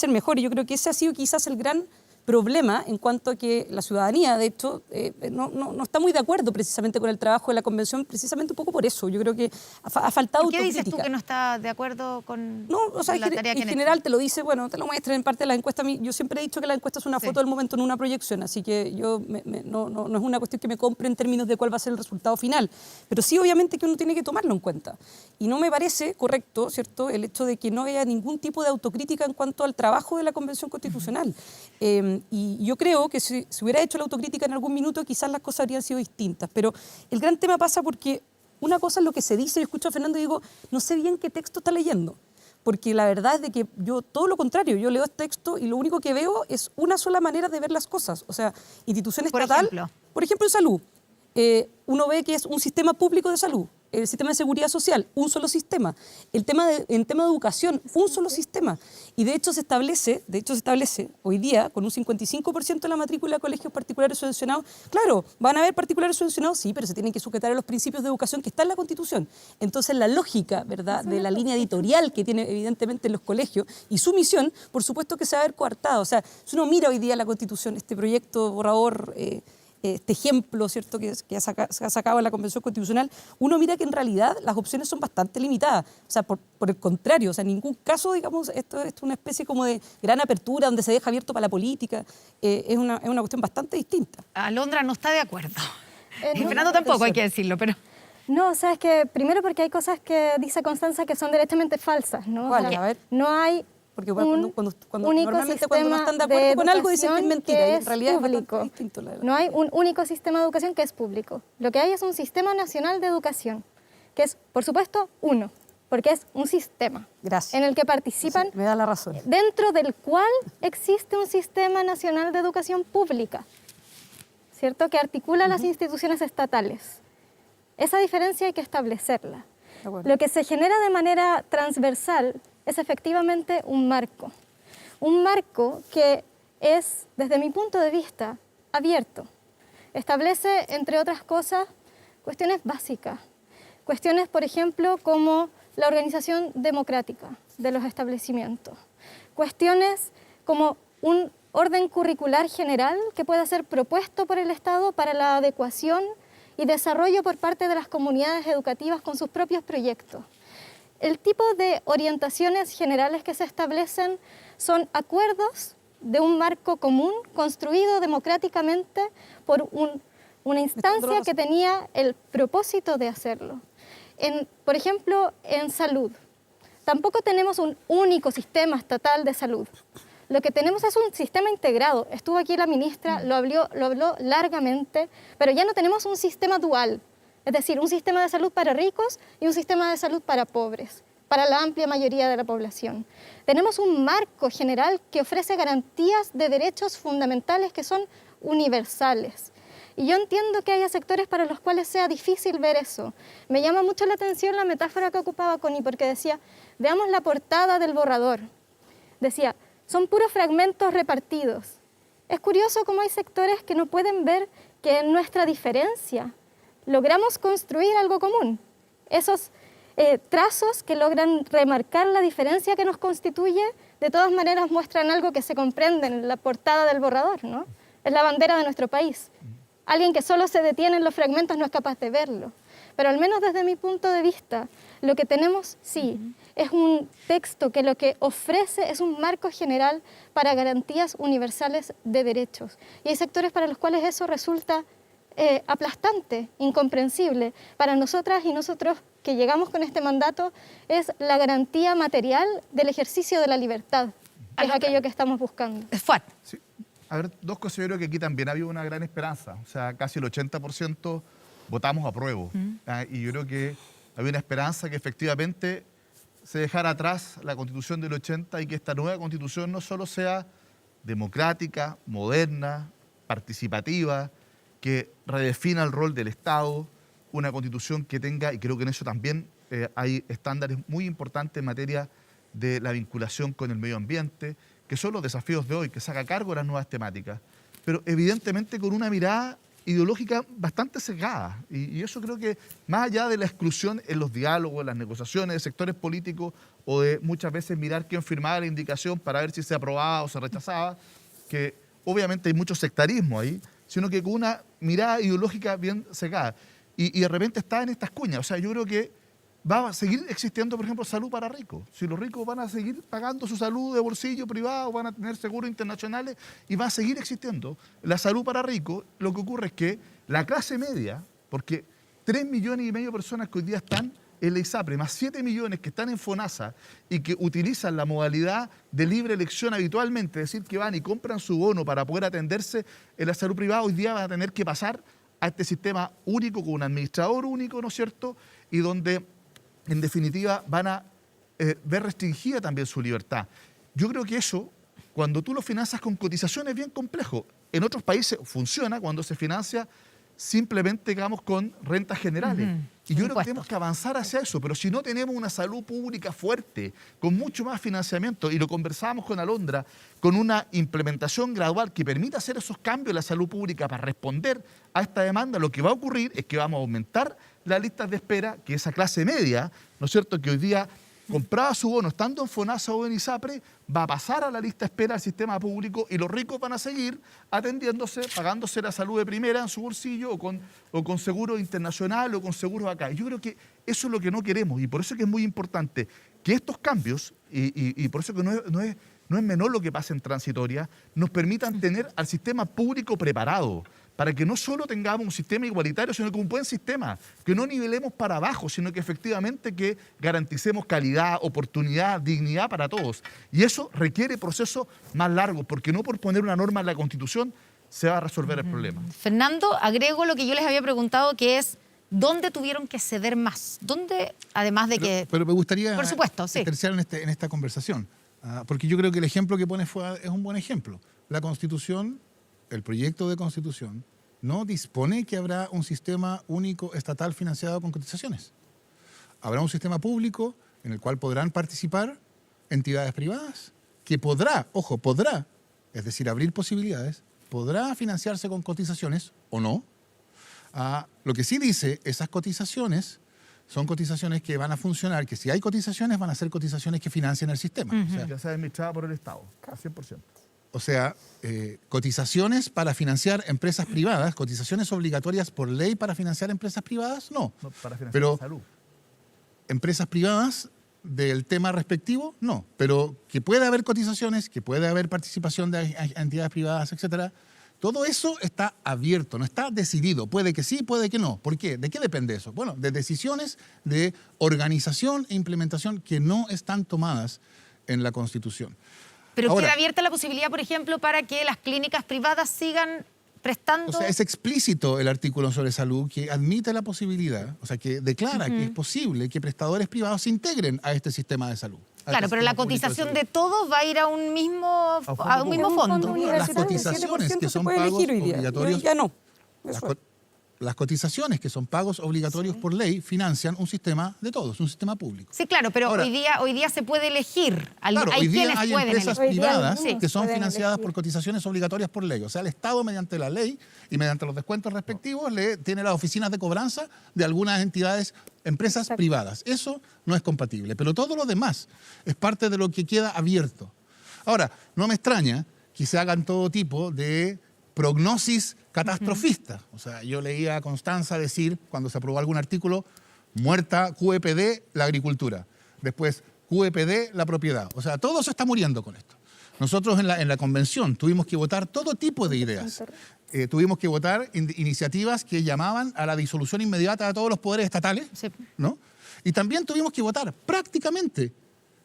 mejor. Y yo creo que ese ha sido quizás el gran problema en cuanto a que la ciudadanía, de hecho, no está muy de acuerdo precisamente con el trabajo de la Convención, precisamente un poco por eso. Yo creo que ha faltado autocrítica. ¿Qué dices tú que no está de acuerdo con la tarea que en general te lo dice, te lo muestran en parte de las encuestas. Yo siempre he dicho que la encuesta es una foto del momento, no una proyección, así que no es una cuestión que me compre en términos de cuál va a ser el resultado final, pero sí obviamente que uno tiene que tomarlo en cuenta. Y no me parece correcto, ¿cierto?, el hecho de que no haya ningún tipo de autocrítica en cuanto al trabajo de la Convención Constitucional. Y yo creo que si hubiera hecho la autocrítica en algún minuto, quizás las cosas habrían sido distintas. Pero el gran tema pasa porque una cosa es lo que se dice, yo escucho a Fernando y digo, no sé bien qué texto está leyendo. Porque la verdad es de que yo, todo lo contrario, yo leo este texto y lo único que veo es una sola manera de ver las cosas. O sea, institución estatal, por ejemplo, en salud. Uno ve que es un sistema público de salud. El sistema de seguridad social, un solo sistema. En tema de educación, un solo sistema. Y de hecho se establece hoy día, con un 55% de la matrícula de colegios particulares subvencionados, claro, van a haber particulares subvencionados, sí, pero se tienen que sujetar a los principios de educación que está en la Constitución. Entonces la lógica, ¿verdad?, de la línea editorial que tiene evidentemente los colegios y su misión, por supuesto que se va a ver coartada. O sea, si uno mira hoy día la Constitución, este proyecto borrador, este ejemplo, ¿cierto?, que se ha sacado en la Convención Constitucional, uno mira que en realidad las opciones son bastante limitadas. O sea, por el contrario, o sea, en ningún caso, digamos, esto es una especie como de gran apertura donde se deja abierto para la política. Es una cuestión bastante distinta. Alondra no está de acuerdo. Y Fernando tampoco, hay que decirlo, pero... No, o sea, es que primero porque hay cosas que dice Constanza que son directamente falsas, ¿no? ¿Cuál? O sea, A ver. no hay porque un único normalmente cuando no están de acuerdo de con algo dicen que es mentira y en realidad público. es bastante distinto. No hay un único sistema de educación que es público. Lo que hay es un sistema nacional de educación, que es, por supuesto, uno, porque es un sistema. Gracias. En el que participan, me da la razón, dentro del cual existe un sistema nacional de educación pública, ¿cierto?, que articula las instituciones estatales. Esa diferencia hay que establecerla. Lo que se genera de manera transversal es efectivamente un marco que es, desde mi punto de vista, abierto. Establece, entre otras cosas, cuestiones básicas. Cuestiones, por ejemplo, como la organización democrática de los establecimientos. Cuestiones como un orden curricular general que pueda ser propuesto por el Estado para la adecuación y desarrollo por parte de las comunidades educativas con sus propios proyectos. El tipo de orientaciones generales que se establecen son acuerdos de un marco común construido democráticamente por una instancia que tenía el propósito de hacerlo. Por ejemplo, en salud. Tampoco tenemos un único sistema estatal de salud. Lo que tenemos es un sistema integrado. Estuvo aquí la ministra, lo habló largamente, pero ya no tenemos un sistema dual. Es decir, un sistema de salud para ricos y un sistema de salud para pobres, para la amplia mayoría de la población. Tenemos un marco general que ofrece garantías de derechos fundamentales que son universales. Y yo entiendo que haya sectores para los cuales sea difícil ver eso. Me llama mucho la atención la metáfora que ocupaba Connie, porque decía, veamos la portada del borrador. Decía, son puros fragmentos repartidos. Es curioso cómo hay sectores que no pueden ver que en nuestra diferencia logramos construir algo común. Esos trazos que logran remarcar la diferencia que nos constituye, de todas maneras muestran algo que se comprende en la portada del borrador, ¿no? Es la bandera de nuestro país. Alguien que solo se detiene en los fragmentos no es capaz de verlo. Pero al menos desde mi punto de vista, lo que tenemos, sí, es un texto que lo que ofrece es un marco general para garantías universales de derechos. Y hay sectores para los cuales eso resulta aplastante, incomprensible. Para nosotras y nosotros que llegamos con este mandato es la garantía material del ejercicio de la libertad, que es aquello que estamos buscando. Sí. A ver, dos cosas. Yo creo que aquí también había una gran esperanza. O sea, casi el 80% votamos apruebo. Y yo creo que había una esperanza que efectivamente se dejara atrás la Constitución del 80 y que esta nueva Constitución no solo sea democrática, moderna, participativa, que redefina el rol del Estado, una Constitución que tenga, y creo que en eso también hay estándares muy importantes en materia de la vinculación con el medio ambiente, que son los desafíos de hoy, que se haga cargo de las nuevas temáticas, pero evidentemente con una mirada ideológica bastante sesgada. Y eso creo que, más allá de la exclusión en los diálogos, en las negociaciones de sectores políticos, o de muchas veces mirar quién firmaba la indicación para ver si se aprobaba o se rechazaba, que obviamente hay mucho sectarismo ahí, sino que con una mirada ideológica bien sesgada. Y de repente está en estas cuñas. O sea, yo creo que va a seguir existiendo, por ejemplo, salud para ricos. Si los ricos van a seguir pagando su salud de bolsillo privado, van a tener seguros internacionales y va a seguir existiendo la salud para ricos, lo que ocurre es que la clase media, porque 3,5 millones de personas que hoy día están en la ISAPRE, más 7 millones que están en FONASA y que utilizan la modalidad de libre elección habitualmente, es decir, que van y compran su bono para poder atenderse en la salud privada, hoy día van a tener que pasar a este sistema único con un administrador único, ¿no es cierto? Y donde, en definitiva, van a ver restringida también su libertad. Yo creo que eso, cuando tú lo financias con cotizaciones, es bien complejo. En otros países funciona cuando se financia simplemente, digamos, con rentas generales. Y yo creo que tenemos que avanzar hacia eso, pero si no tenemos una salud pública fuerte, con mucho más financiamiento, y lo conversábamos con Alondra, con una implementación gradual que permita hacer esos cambios en la salud pública para responder a esta demanda, lo que va a ocurrir es que vamos a aumentar las listas de espera, que esa clase media, ¿no es cierto?, que hoy día compraba su bono estando en FONASA o en ISAPRE, va a pasar a la lista de espera del sistema público y los ricos van a seguir atendiéndose, pagándose la salud de primera en su bolsillo o con seguro internacional o con seguros acá. Yo creo que eso es lo que no queremos y por eso es que es muy importante que estos cambios, y por eso que no es menor lo que pasa en transitoria, nos permitan tener al sistema público preparado, para que no solo tengamos un sistema igualitario, sino que un buen sistema, que no nivelemos para abajo, sino que efectivamente que garanticemos calidad, oportunidad, dignidad para todos. Y eso requiere procesos más largos, porque no por poner una norma en la Constitución se va a resolver el problema. Fernando, agrego lo que yo les había preguntado, que es ¿dónde tuvieron que ceder más? ¿Dónde, además de que... Pero me gustaría por supuesto, sí, terciar en esta conversación, porque yo creo que el ejemplo que pone es un buen ejemplo. La Constitución, el proyecto de Constitución, no dispone que habrá un sistema único estatal financiado con cotizaciones. Habrá un sistema público en el cual podrán participar entidades privadas, que podrá, es decir, abrir posibilidades, podrá financiarse con cotizaciones o no. Lo que sí dice, esas cotizaciones son cotizaciones que van a funcionar, que si hay cotizaciones van a ser cotizaciones que financien el sistema. O sea, ya sea administrada por el Estado, al 100%. O sea, cotizaciones para financiar empresas privadas, cotizaciones obligatorias por ley para financiar empresas privadas, no. Para financiar pero la salud. Empresas privadas del tema respectivo, no. Pero que puede haber cotizaciones, que puede haber participación de entidades privadas, etcétera. Todo eso está abierto, no está decidido. Puede que sí, puede que no. ¿Por qué? ¿De qué depende eso? Bueno, de decisiones de organización e implementación que no están tomadas en la Constitución. Pero ahora, queda abierta la posibilidad, por ejemplo, para que las clínicas privadas sigan prestando... O sea, es explícito el artículo sobre salud que admite la posibilidad, o sea, que declara que es posible que prestadores privados se integren a este sistema de salud. Claro, pero la cotización de todos va a ir a un mismo fondo. Las cotizaciones que son pagos obligatorios... Ya no. Las cotizaciones que son pagos obligatorios por ley financian un sistema de todos, un sistema público. Sí, claro, pero ahora, hoy día se puede elegir. Claro, hay hoy día quienes hay pueden empresas elegir. privadas que son financiadas por cotizaciones obligatorias por ley. O sea, el Estado, mediante la ley y mediante los descuentos respectivos, tiene las oficinas de cobranza de algunas entidades, empresas privadas. Eso no es compatible, pero todo lo demás es parte de lo que queda abierto. Ahora, no me extraña que se hagan todo tipo de prognosis catastrofista. O sea, yo leía a Constanza decir, cuando se aprobó algún artículo, muerta QEPD, la agricultura. Después, QEPD, la propiedad. O sea, todo se está muriendo con esto. Nosotros en la convención tuvimos que votar todo tipo de ideas. Tuvimos que votar iniciativas que llamaban a la disolución inmediata de todos los poderes estatales, ¿no? Y también tuvimos que votar prácticamente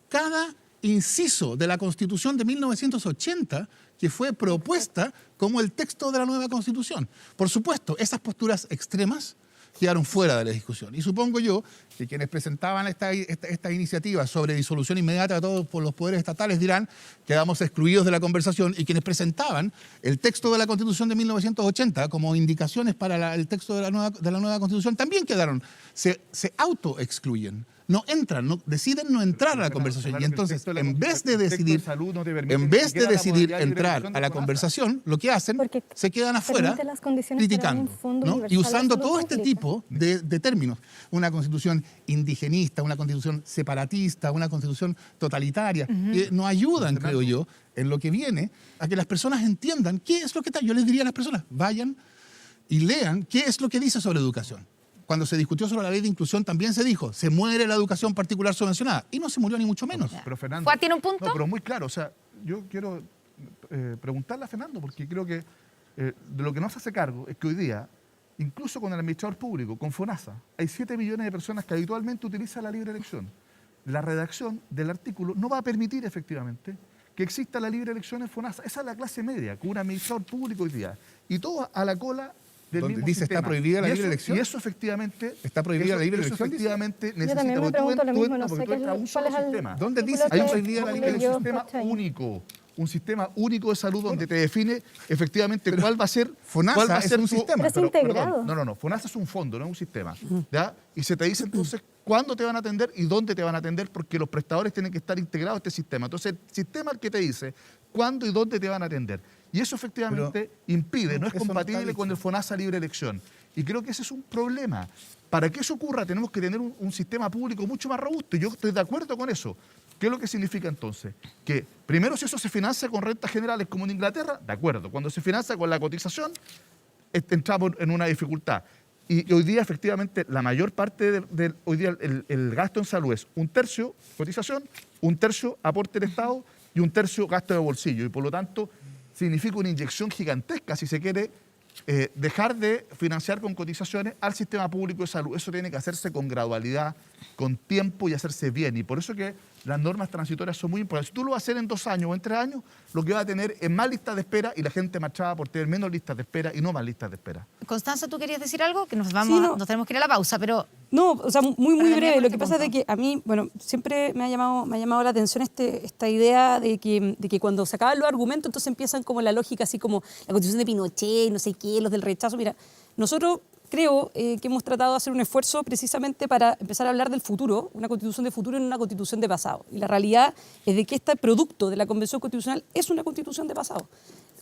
cada inciso de la Constitución de 1980 que fue propuesta como el texto de la nueva Constitución. Por supuesto, esas posturas extremas quedaron fuera de la discusión. Y supongo yo que quienes presentaban esta iniciativa sobre disolución inmediata de todos los poderes estatales dirán que quedamos excluidos de la conversación, y quienes presentaban el texto de la Constitución de 1980 como indicaciones para el texto de la nueva Constitución también quedaron, se autoexcluyen. No entran, deciden no entrar a la conversación. Y entonces, en vez de decidir entrar a la conversación, lo que hacen, se quedan afuera criticando, ¿no? Y usando todo este tipo de términos. Una constitución indigenista, una constitución separatista, una constitución totalitaria, que no ayudan, creo yo, en lo que viene, a que las personas entiendan qué es lo que está. Yo les diría a las personas, vayan y lean qué es lo que dice sobre educación. Cuando se discutió sobre la ley de inclusión también se dijo, se muere la educación particular subvencionada. Y no se murió ni mucho menos. Pero Fernando, ¿Juan tiene un punto? No, pero muy claro. O sea, yo quiero preguntarle a Fernando, porque creo que de lo que no se hace cargo es que hoy día incluso con el administrador público, con FONASA. Hay 7 millones de personas que habitualmente utilizan la libre elección. La redacción del artículo no va a permitir efectivamente que exista la libre elección en FONASA. Esa es la clase media, con un administrador público hoy día. Y todo a la cola del donde mismo dice sistema. está prohibida la libre elección. Y eso efectivamente... ¿Está prohibida la libre elección? Eso efectivamente Yo necesita... también me pregunto lo mismo, no sé porque tú entras a un solo sistema. ¿Dónde dice Hay un prohibida la libre elección? sistema único. Un sistema único de salud donde te define efectivamente cuál va a ser... FONASA cuál va a es ser un sistema. Pero es integrado. No. FONASA es un fondo, no es un sistema. ¿Ya? Y se te dice entonces cuándo te van a atender y dónde te van a atender, porque los prestadores tienen que estar integrados a este sistema. Entonces, el sistema es el que te dice cuándo y dónde te van a atender. Y eso efectivamente impide, no es compatible con el FONASA libre elección. Y creo que ese es un problema. Para que eso ocurra tenemos que tener un sistema público mucho más robusto. Y yo estoy de acuerdo con eso. ¿Qué es lo que significa entonces? Que primero, si eso se financia con rentas generales como en Inglaterra, de acuerdo. Cuando se financia con la cotización, entramos en una dificultad. Y hoy día, efectivamente, la mayor parte hoy día el gasto en salud es 1/3 cotización, 1/3 aporte del Estado y 1/3 gasto de bolsillo. Y por lo tanto, significa una inyección gigantesca si se quiere dejar de financiar con cotizaciones al sistema público de salud. Eso tiene que hacerse con gradualidad, con tiempo y hacerse bien. Y por eso que las normas transitorias son muy importantes. Si tú lo vas a hacer en 2 años o en 3 años, lo que va a tener es más listas de espera y la gente marchaba por tener menos listas de espera y no más listas de espera. Constanza, ¿tú querías decir algo? Que nos tenemos que ir a la pausa, pero... No, o sea, muy breve. Lo que pasa es punto. de que a mí, bueno, siempre me ha llamado la atención esta idea de que cuando se acaban los argumentos, entonces empiezan como la lógica, así como la constitución de Pinochet, no sé qué, los del rechazo. Mira, nosotros creo que hemos tratado de hacer un esfuerzo precisamente para empezar a hablar del futuro, una constitución de futuro en una constitución de pasado. Y la realidad es de que este producto de la Convención Constitucional es una constitución de pasado,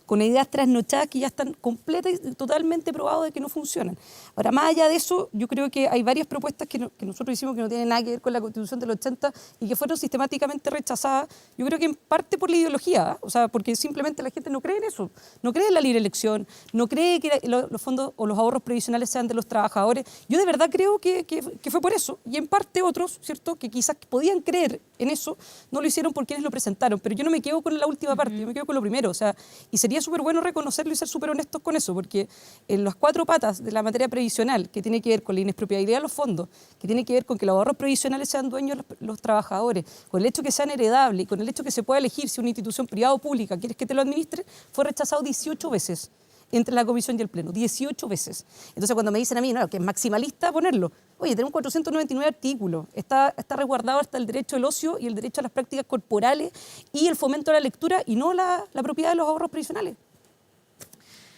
con ideas trasnochadas que ya están completas y totalmente probadas de que no funcionan. Ahora, más allá de eso, yo creo que hay varias propuestas que nosotros hicimos que no tienen nada que ver con la Constitución del 80 y que fueron sistemáticamente rechazadas, yo creo que en parte por la ideología, o sea, porque simplemente la gente no cree en eso, no cree en la libre elección, no cree que los fondos o los ahorros previsionales sean de los trabajadores. Yo de verdad creo que fue por eso, y en parte otros, ¿cierto?, que quizás podían creer en eso, no lo hicieron por quienes lo presentaron, pero yo no me quedo con la última parte, yo me quedo con lo primero, o sea, y sería súper bueno reconocerlo y ser súper honestos con eso, porque en las 4 patas de la materia previsional, que tiene que ver con la inexpropiabilidad de los fondos, que tiene que ver con que los ahorros previsionales sean dueños los trabajadores, con el hecho que sean heredables y con el hecho que se pueda elegir si una institución privada o pública quieres que te lo administre, fue rechazado 18 veces entre la comisión y el pleno, 18 veces. Entonces cuando me dicen a mí, no, que es maximalista ponerlo, oye, tenemos 499 artículos, está resguardado hasta el derecho al ocio y el derecho a las prácticas corporales y el fomento a la lectura y no la propiedad de los ahorros previsionales.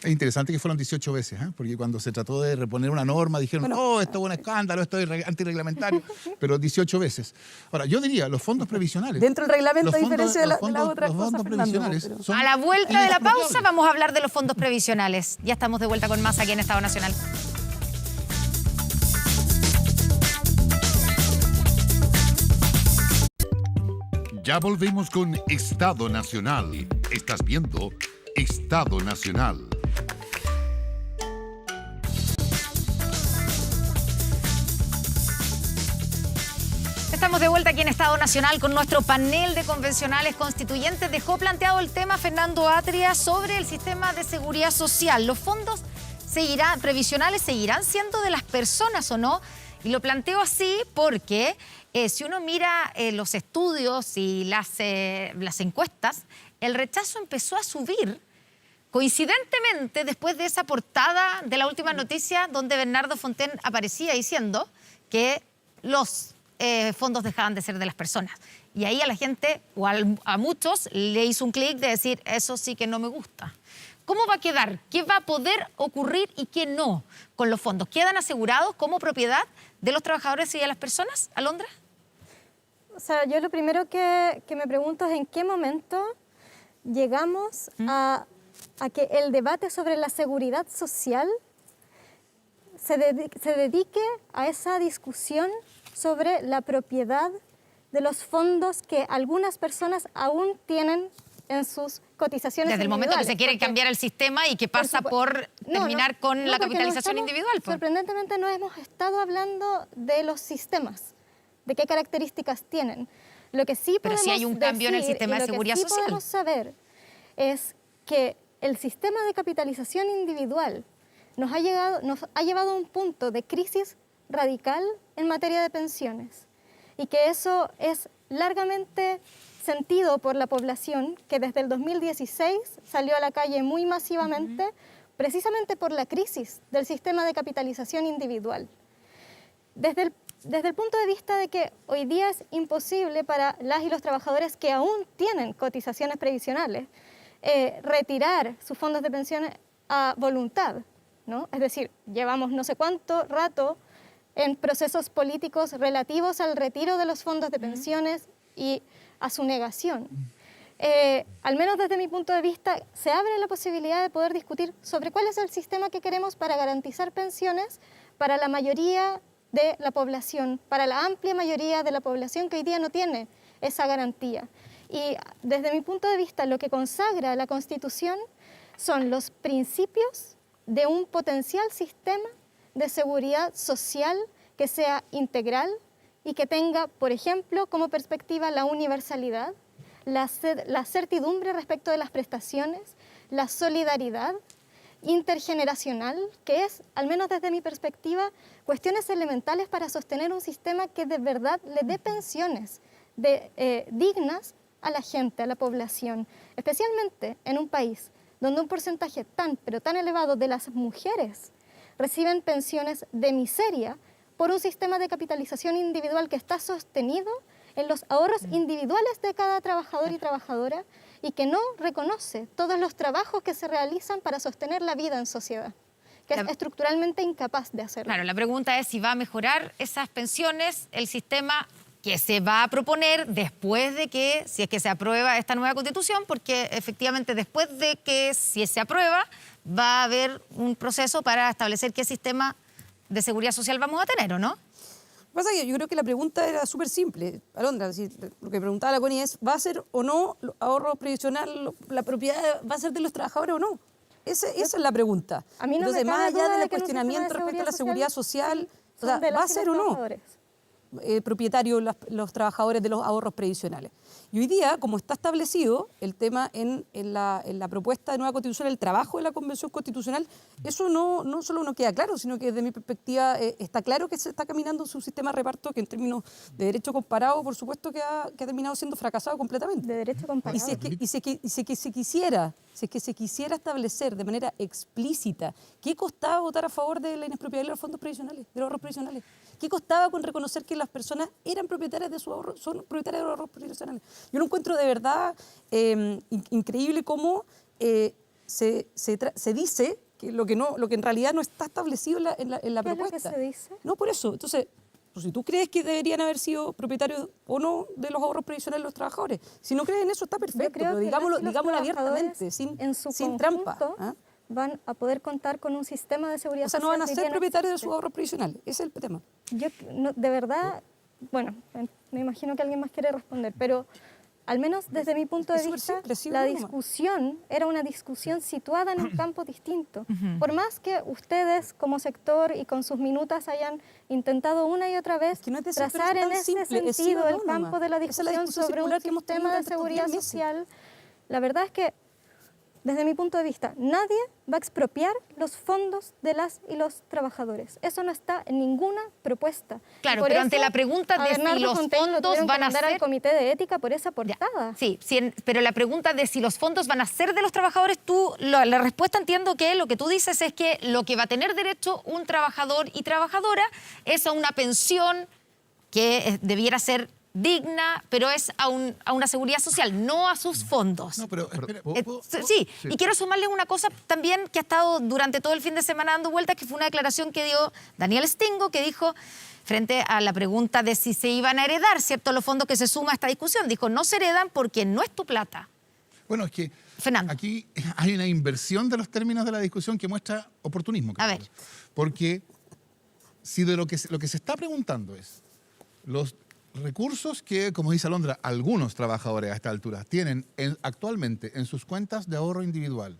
Es interesante que fueron 18 veces, porque cuando se trató de reponer una norma dijeron, esto es un escándalo, esto es antirreglamentario, pero 18 veces. Ahora, yo diría, los fondos previsionales... Dentro del reglamento, a diferencia de las otras cosas, previsionales a la vuelta de la pausa vamos a hablar de los fondos previsionales. Ya estamos de vuelta con más aquí en Estado Nacional. Ya volvemos con Estado Nacional. Estás viendo Estado Nacional. Estamos de vuelta aquí en Estado Nacional con nuestro panel de convencionales constituyentes. Dejó planteado el tema Fernando Atria sobre el sistema de seguridad social. ¿Los fondos previsionales seguirán siendo de las personas o no? Y lo planteo así porque si uno mira los estudios y las encuestas, el rechazo empezó a subir coincidentemente después de esa portada de la última noticia donde Bernardo Fontaine aparecía diciendo que los fondos dejaban de ser de las personas. Y ahí a la gente, o a muchos, le hizo un clic de decir, eso sí que no me gusta. ¿Cómo va a quedar? ¿Qué va a poder ocurrir y qué no con los fondos? ¿Quedan asegurados como propiedad de los trabajadores y de las personas, Alondra? O sea, yo lo primero que me pregunto es en qué momento llegamos a que el debate sobre la seguridad social se dedique a esa discusión sobre la propiedad de los fondos que algunas personas aún tienen en sus cotizaciones Desde el momento que se quiere porque, cambiar el sistema y que pasa por terminar con la capitalización individual. Sorprendentemente no hemos estado hablando de los sistemas, de qué características tienen. Lo que sí Pero sí hay un cambio en el sistema de seguridad social. Lo que sí podemos saber es que el sistema de capitalización individual nos ha llevado a un punto de crisis radical en materia de pensiones y que eso es largamente sentido por la población, que desde el 2016 salió a la calle muy masivamente, precisamente por la crisis del sistema de capitalización individual. Desde el punto de vista de que hoy día es imposible para las y los trabajadores que aún tienen cotizaciones previsionales retirar sus fondos de pensiones a voluntad, ¿no? Es decir, llevamos no sé cuánto rato en procesos políticos relativos al retiro de los fondos de pensiones y a su negación. Al menos desde mi punto de vista, se abre la posibilidad de poder discutir sobre cuál es el sistema que queremos para garantizar pensiones para la mayoría de la población, para la amplia mayoría de la población que hoy día no tiene esa garantía. Y desde mi punto de vista, lo que consagra la Constitución son los principios de un potencial sistema de seguridad social que sea integral y que tenga, por ejemplo, como perspectiva la universalidad, la certidumbre respecto de las prestaciones, la solidaridad intergeneracional, que es, al menos desde mi perspectiva, cuestiones elementales para sostener un sistema que de verdad le dé pensiones dignas a la gente, a la población, especialmente en un país donde un porcentaje pero tan elevado de las mujeres reciben pensiones de miseria por un sistema de capitalización individual que está sostenido en los ahorros individuales de cada trabajador y trabajadora y que no reconoce todos los trabajos que se realizan para sostener la vida en sociedad, que es estructuralmente incapaz de hacerlo. Claro, la pregunta es si va a mejorar esas pensiones el sistema que se va a proponer después de que, si es que se aprueba esta nueva Constitución, porque efectivamente después de que, si se aprueba, va a haber un proceso para establecer qué sistema de seguridad social vamos a tener, ¿o no? Pasa que yo creo que la pregunta era súper simple, Alondra. Lo que preguntaba la Connie es, ¿va a ser o no ahorro previsional, la propiedad va a ser de los trabajadores o no? Esa es la pregunta. A mí no Entonces, me más cabe allá duda del de que en un cuestionamiento sistema de respecto a la seguridad social, o sea, son de ¿va a las y ser los o no trabajadores. propietarios los trabajadores de los ahorros previsionales? Y hoy día, como está establecido el tema en la propuesta de nueva Constitución, el trabajo de la Convención Constitucional, eso no solo no queda claro, sino que desde mi perspectiva está claro que se está caminando su sistema de reparto que en términos de derecho comparado, por supuesto que ha terminado siendo fracasado completamente. De derecho comparado. Y si es que se quisiera establecer de manera explícita qué costaba votar a favor de la inexpropiabilidad de los fondos previsionales, de los ahorros previsionales, qué costaba con reconocer que las personas eran propietarias de su ahorro, son propietarias de los ahorros previsionales. Yo lo encuentro de verdad increíble cómo se dice que lo que en realidad no está establecido en la propuesta. ¿Qué es lo que se dice? No, por eso. Entonces, pues, si tú crees que deberían haber sido propietarios o no de los ahorros previsionales los trabajadores, si no crees en eso está perfecto, pero digámoslo abiertamente, sin trampa. ¿Ah? Van a poder contar con un sistema de seguridad social. O sea, no van a ser propietarios de existe. sus ahorros previsionales. Ese es el tema. Yo, de verdad, bueno, me imagino que alguien más quiere responder, pero al menos desde mi punto de vista, la discusión era una discusión situada en un campo distinto. Por más que ustedes como sector y con sus minutas hayan intentado una y otra vez trazar en ese sentido el campo de la discusión sobre un sistema de seguridad social, la verdad es que desde mi punto de vista, nadie va a expropiar los fondos de las y los trabajadores. Eso no está en ninguna propuesta. Claro, pero ante la pregunta de si los fondos van a ser al Comité de Ética por esa portada. Sí, pero la pregunta de si los fondos van a ser de los trabajadores, la respuesta entiendo que lo que tú dices es que lo que va a tener derecho un trabajador y trabajadora es a una pensión que debiera ser digna, pero es a una seguridad social, no a sus fondos. No, pero espera, sí, y quiero sumarle una cosa también que ha estado durante todo el fin de semana dando vueltas, que fue una declaración que dio Daniel Stingo, que dijo frente a la pregunta de si se iban a heredar, ¿cierto?, los fondos que se suma a esta discusión. Dijo, no se heredan porque no es tu plata. Bueno, es que Fernando, aquí hay una inversión de los términos de la discusión que muestra oportunismo. A ver. Porque si de lo que se está preguntando es los recursos que, como dice Alondra, algunos trabajadores a esta altura tienen actualmente en sus cuentas de ahorro individual,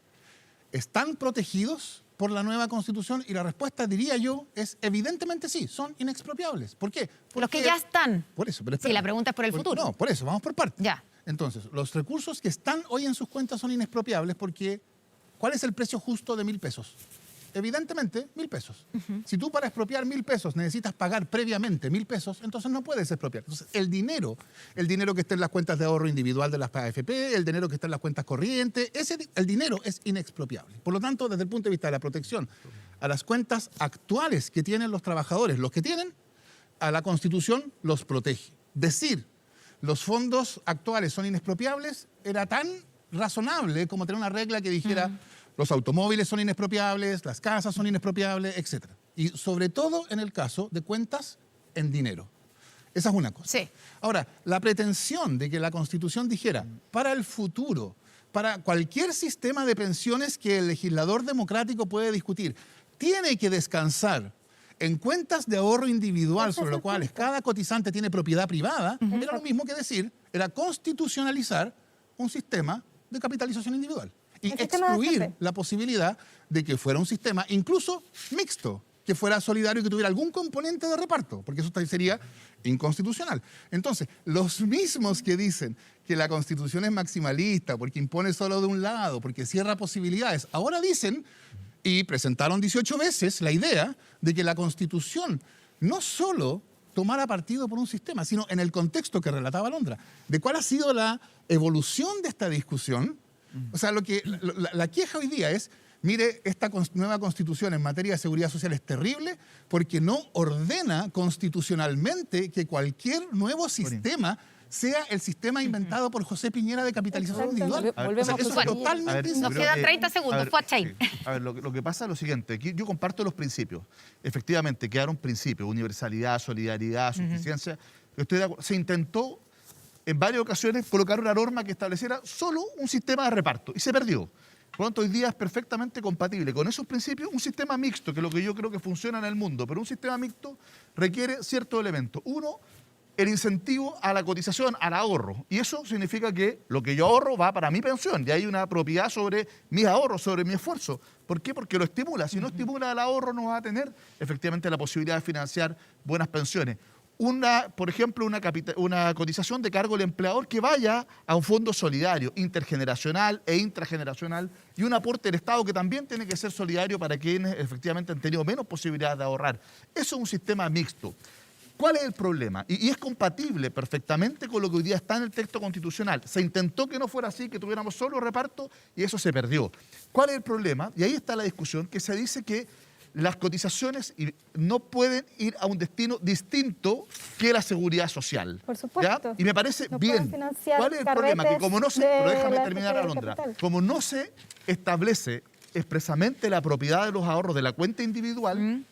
¿están protegidos por la nueva Constitución? Y la respuesta, diría yo, es evidentemente sí, son inexpropiables. ¿Por qué? Porque, los que ya están. Por eso, pero sí, la pregunta es por el futuro. No, por eso, vamos por partes. Ya. Entonces, los recursos que están hoy en sus cuentas son inexpropiables porque ¿cuál es el precio justo de 1.000 pesos? evidentemente, 1.000 pesos. Si tú para expropiar 1.000 pesos necesitas pagar previamente 1.000 pesos, entonces no puedes expropiar. Entonces, el dinero que está en las cuentas de ahorro individual de las AFP, el dinero que está en las cuentas corrientes, el dinero es inexpropiable. Por lo tanto, desde el punto de vista de la protección a las cuentas actuales que tienen los trabajadores, los que tienen, a la Constitución los protege. Decir los fondos actuales son inexpropiables era tan razonable como tener una regla que dijera los automóviles son inexpropiables, las casas son inexpropiables, etc. Y sobre todo en el caso de cuentas en dinero. Esa es una cosa. Sí. Ahora, la pretensión de que la Constitución dijera para el futuro, para cualquier sistema de pensiones que el legislador democrático puede discutir, tiene que descansar en cuentas de ahorro individual sobre lo cuales cada cotizante tiene propiedad privada, era lo mismo que decir, era constitucionalizar un sistema de capitalización individual y excluir la posibilidad de que fuera un sistema incluso mixto, que fuera solidario y que tuviera algún componente de reparto, porque eso sería inconstitucional. Entonces, los mismos que dicen que la Constitución es maximalista porque impone solo de un lado, porque cierra posibilidades, ahora dicen y presentaron 18 veces la idea de que la Constitución no solo tomara partido por un sistema, sino en el contexto que relataba Alondra, de cuál ha sido la evolución de esta discusión. O sea, la queja hoy día es, mire, esta nueva Constitución en materia de seguridad social es terrible porque no ordena constitucionalmente que cualquier nuevo sistema sea el sistema inventado por José Piñera de capitalización individual. Volvemos eso es totalmente Nos quedan 30 segundos. Fuatchain. A ver, lo que pasa es lo siguiente. Aquí yo comparto los principios. Efectivamente, quedaron principios. Universalidad, solidaridad, suficiencia. Estoy de acuerdo. Se intentó en varias ocasiones colocar una norma que estableciera solo un sistema de reparto y se perdió. Por lo tanto, hoy día es perfectamente compatible con esos principios un sistema mixto, que es lo que yo creo que funciona en el mundo. Pero un sistema mixto requiere ciertos elementos. Uno, el incentivo a la cotización, al ahorro. Y eso significa que lo que yo ahorro va para mi pensión. Y hay una propiedad sobre mis ahorros, sobre mi esfuerzo. ¿Por qué? Porque lo estimula. Si no estimula el ahorro, no va a tener efectivamente la posibilidad de financiar buenas pensiones. Por ejemplo, una cotización de cargo del empleador que vaya a un fondo solidario, intergeneracional e intrageneracional, y un aporte del Estado que también tiene que ser solidario para quienes efectivamente han tenido menos posibilidades de ahorrar. Eso es un sistema mixto. ¿Cuál es el problema? Y es compatible perfectamente con lo que hoy día está en el texto constitucional. Se intentó que no fuera así, que tuviéramos solo reparto, y eso se perdió. ¿Cuál es el problema? Y ahí está la discusión, que se dice que las cotizaciones no pueden ir a un destino distinto que la seguridad social. Por supuesto. ¿Ya? Y me parece bien. ¿Cuál es el problema? Que como no se, pero déjame terminar, Alondra, como no se establece expresamente la propiedad de los ahorros de la cuenta individual,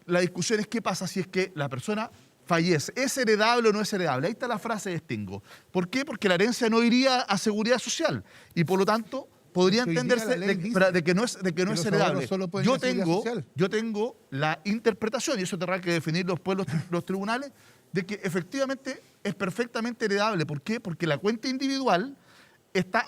la discusión es qué pasa si es que la persona fallece. ¿Es heredable o no es heredable? Ahí está la frase de Stingo. ¿Por qué? Porque la herencia no iría a seguridad social y por lo tanto podría entenderse de que no es heredable. Yo tengo la interpretación, y eso tendrá que definir después los tribunales, de que efectivamente es perfectamente heredable. ¿Por qué? Porque la cuenta individual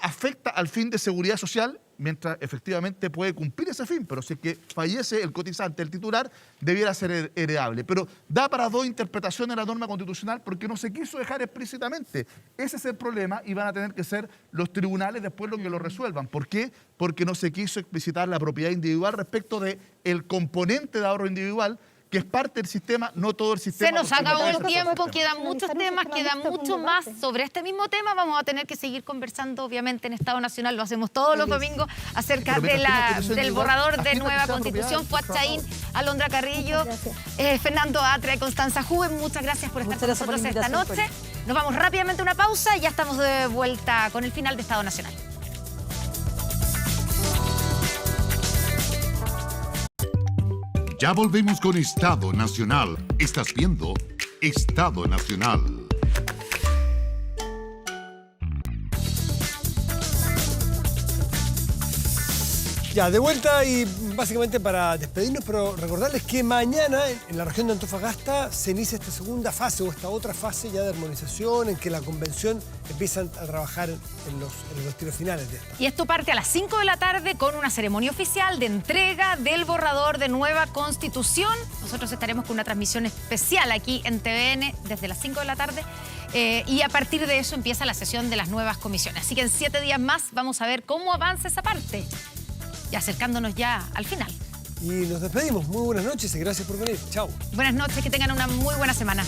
afecta al fin de seguridad social, mientras efectivamente puede cumplir ese fin, pero si es que fallece el cotizante, el titular, debiera ser heredable. Pero da para dos interpretaciones la norma constitucional porque no se quiso dejar explícitamente. Ese es el problema y van a tener que ser los tribunales después los que lo resuelvan. ¿Por qué? Porque no se quiso explicitar la propiedad individual respecto del componente de ahorro individual, que es parte del sistema, no todo el sistema. Se nos acabó el tiempo, quedan muchos temas, queda mucho más sobre este mismo tema. Vamos a tener que seguir conversando, obviamente, en Estado Nacional, lo hacemos todos los domingos, acerca del borrador de nueva Constitución. Fuatchain, Alondra Carrillo, Fernando Atria y Constanza Juven, muchas gracias por estar con nosotros esta noche. Nos vamos rápidamente a una pausa y ya estamos de vuelta con el final de Estado Nacional. Ya volvemos con Estado Nacional. Estás viendo Estado Nacional. Ya, de vuelta y básicamente para despedirnos, pero recordarles que mañana en la región de Antofagasta se inicia esta segunda fase o esta otra fase ya de armonización en que la convención empieza a trabajar en los tiros finales de esta. Y esto parte a las 5 de la tarde con una ceremonia oficial de entrega del borrador de nueva Constitución. Nosotros estaremos con una transmisión especial aquí en TVN desde las 5 de la tarde. Y a partir de eso empieza la sesión de las nuevas comisiones. Así que en 7 días más vamos a ver cómo avanza esa parte. Y acercándonos ya al final. Y nos despedimos. Muy buenas noches y gracias por venir. Chao. Buenas noches, que tengan una muy buena semana.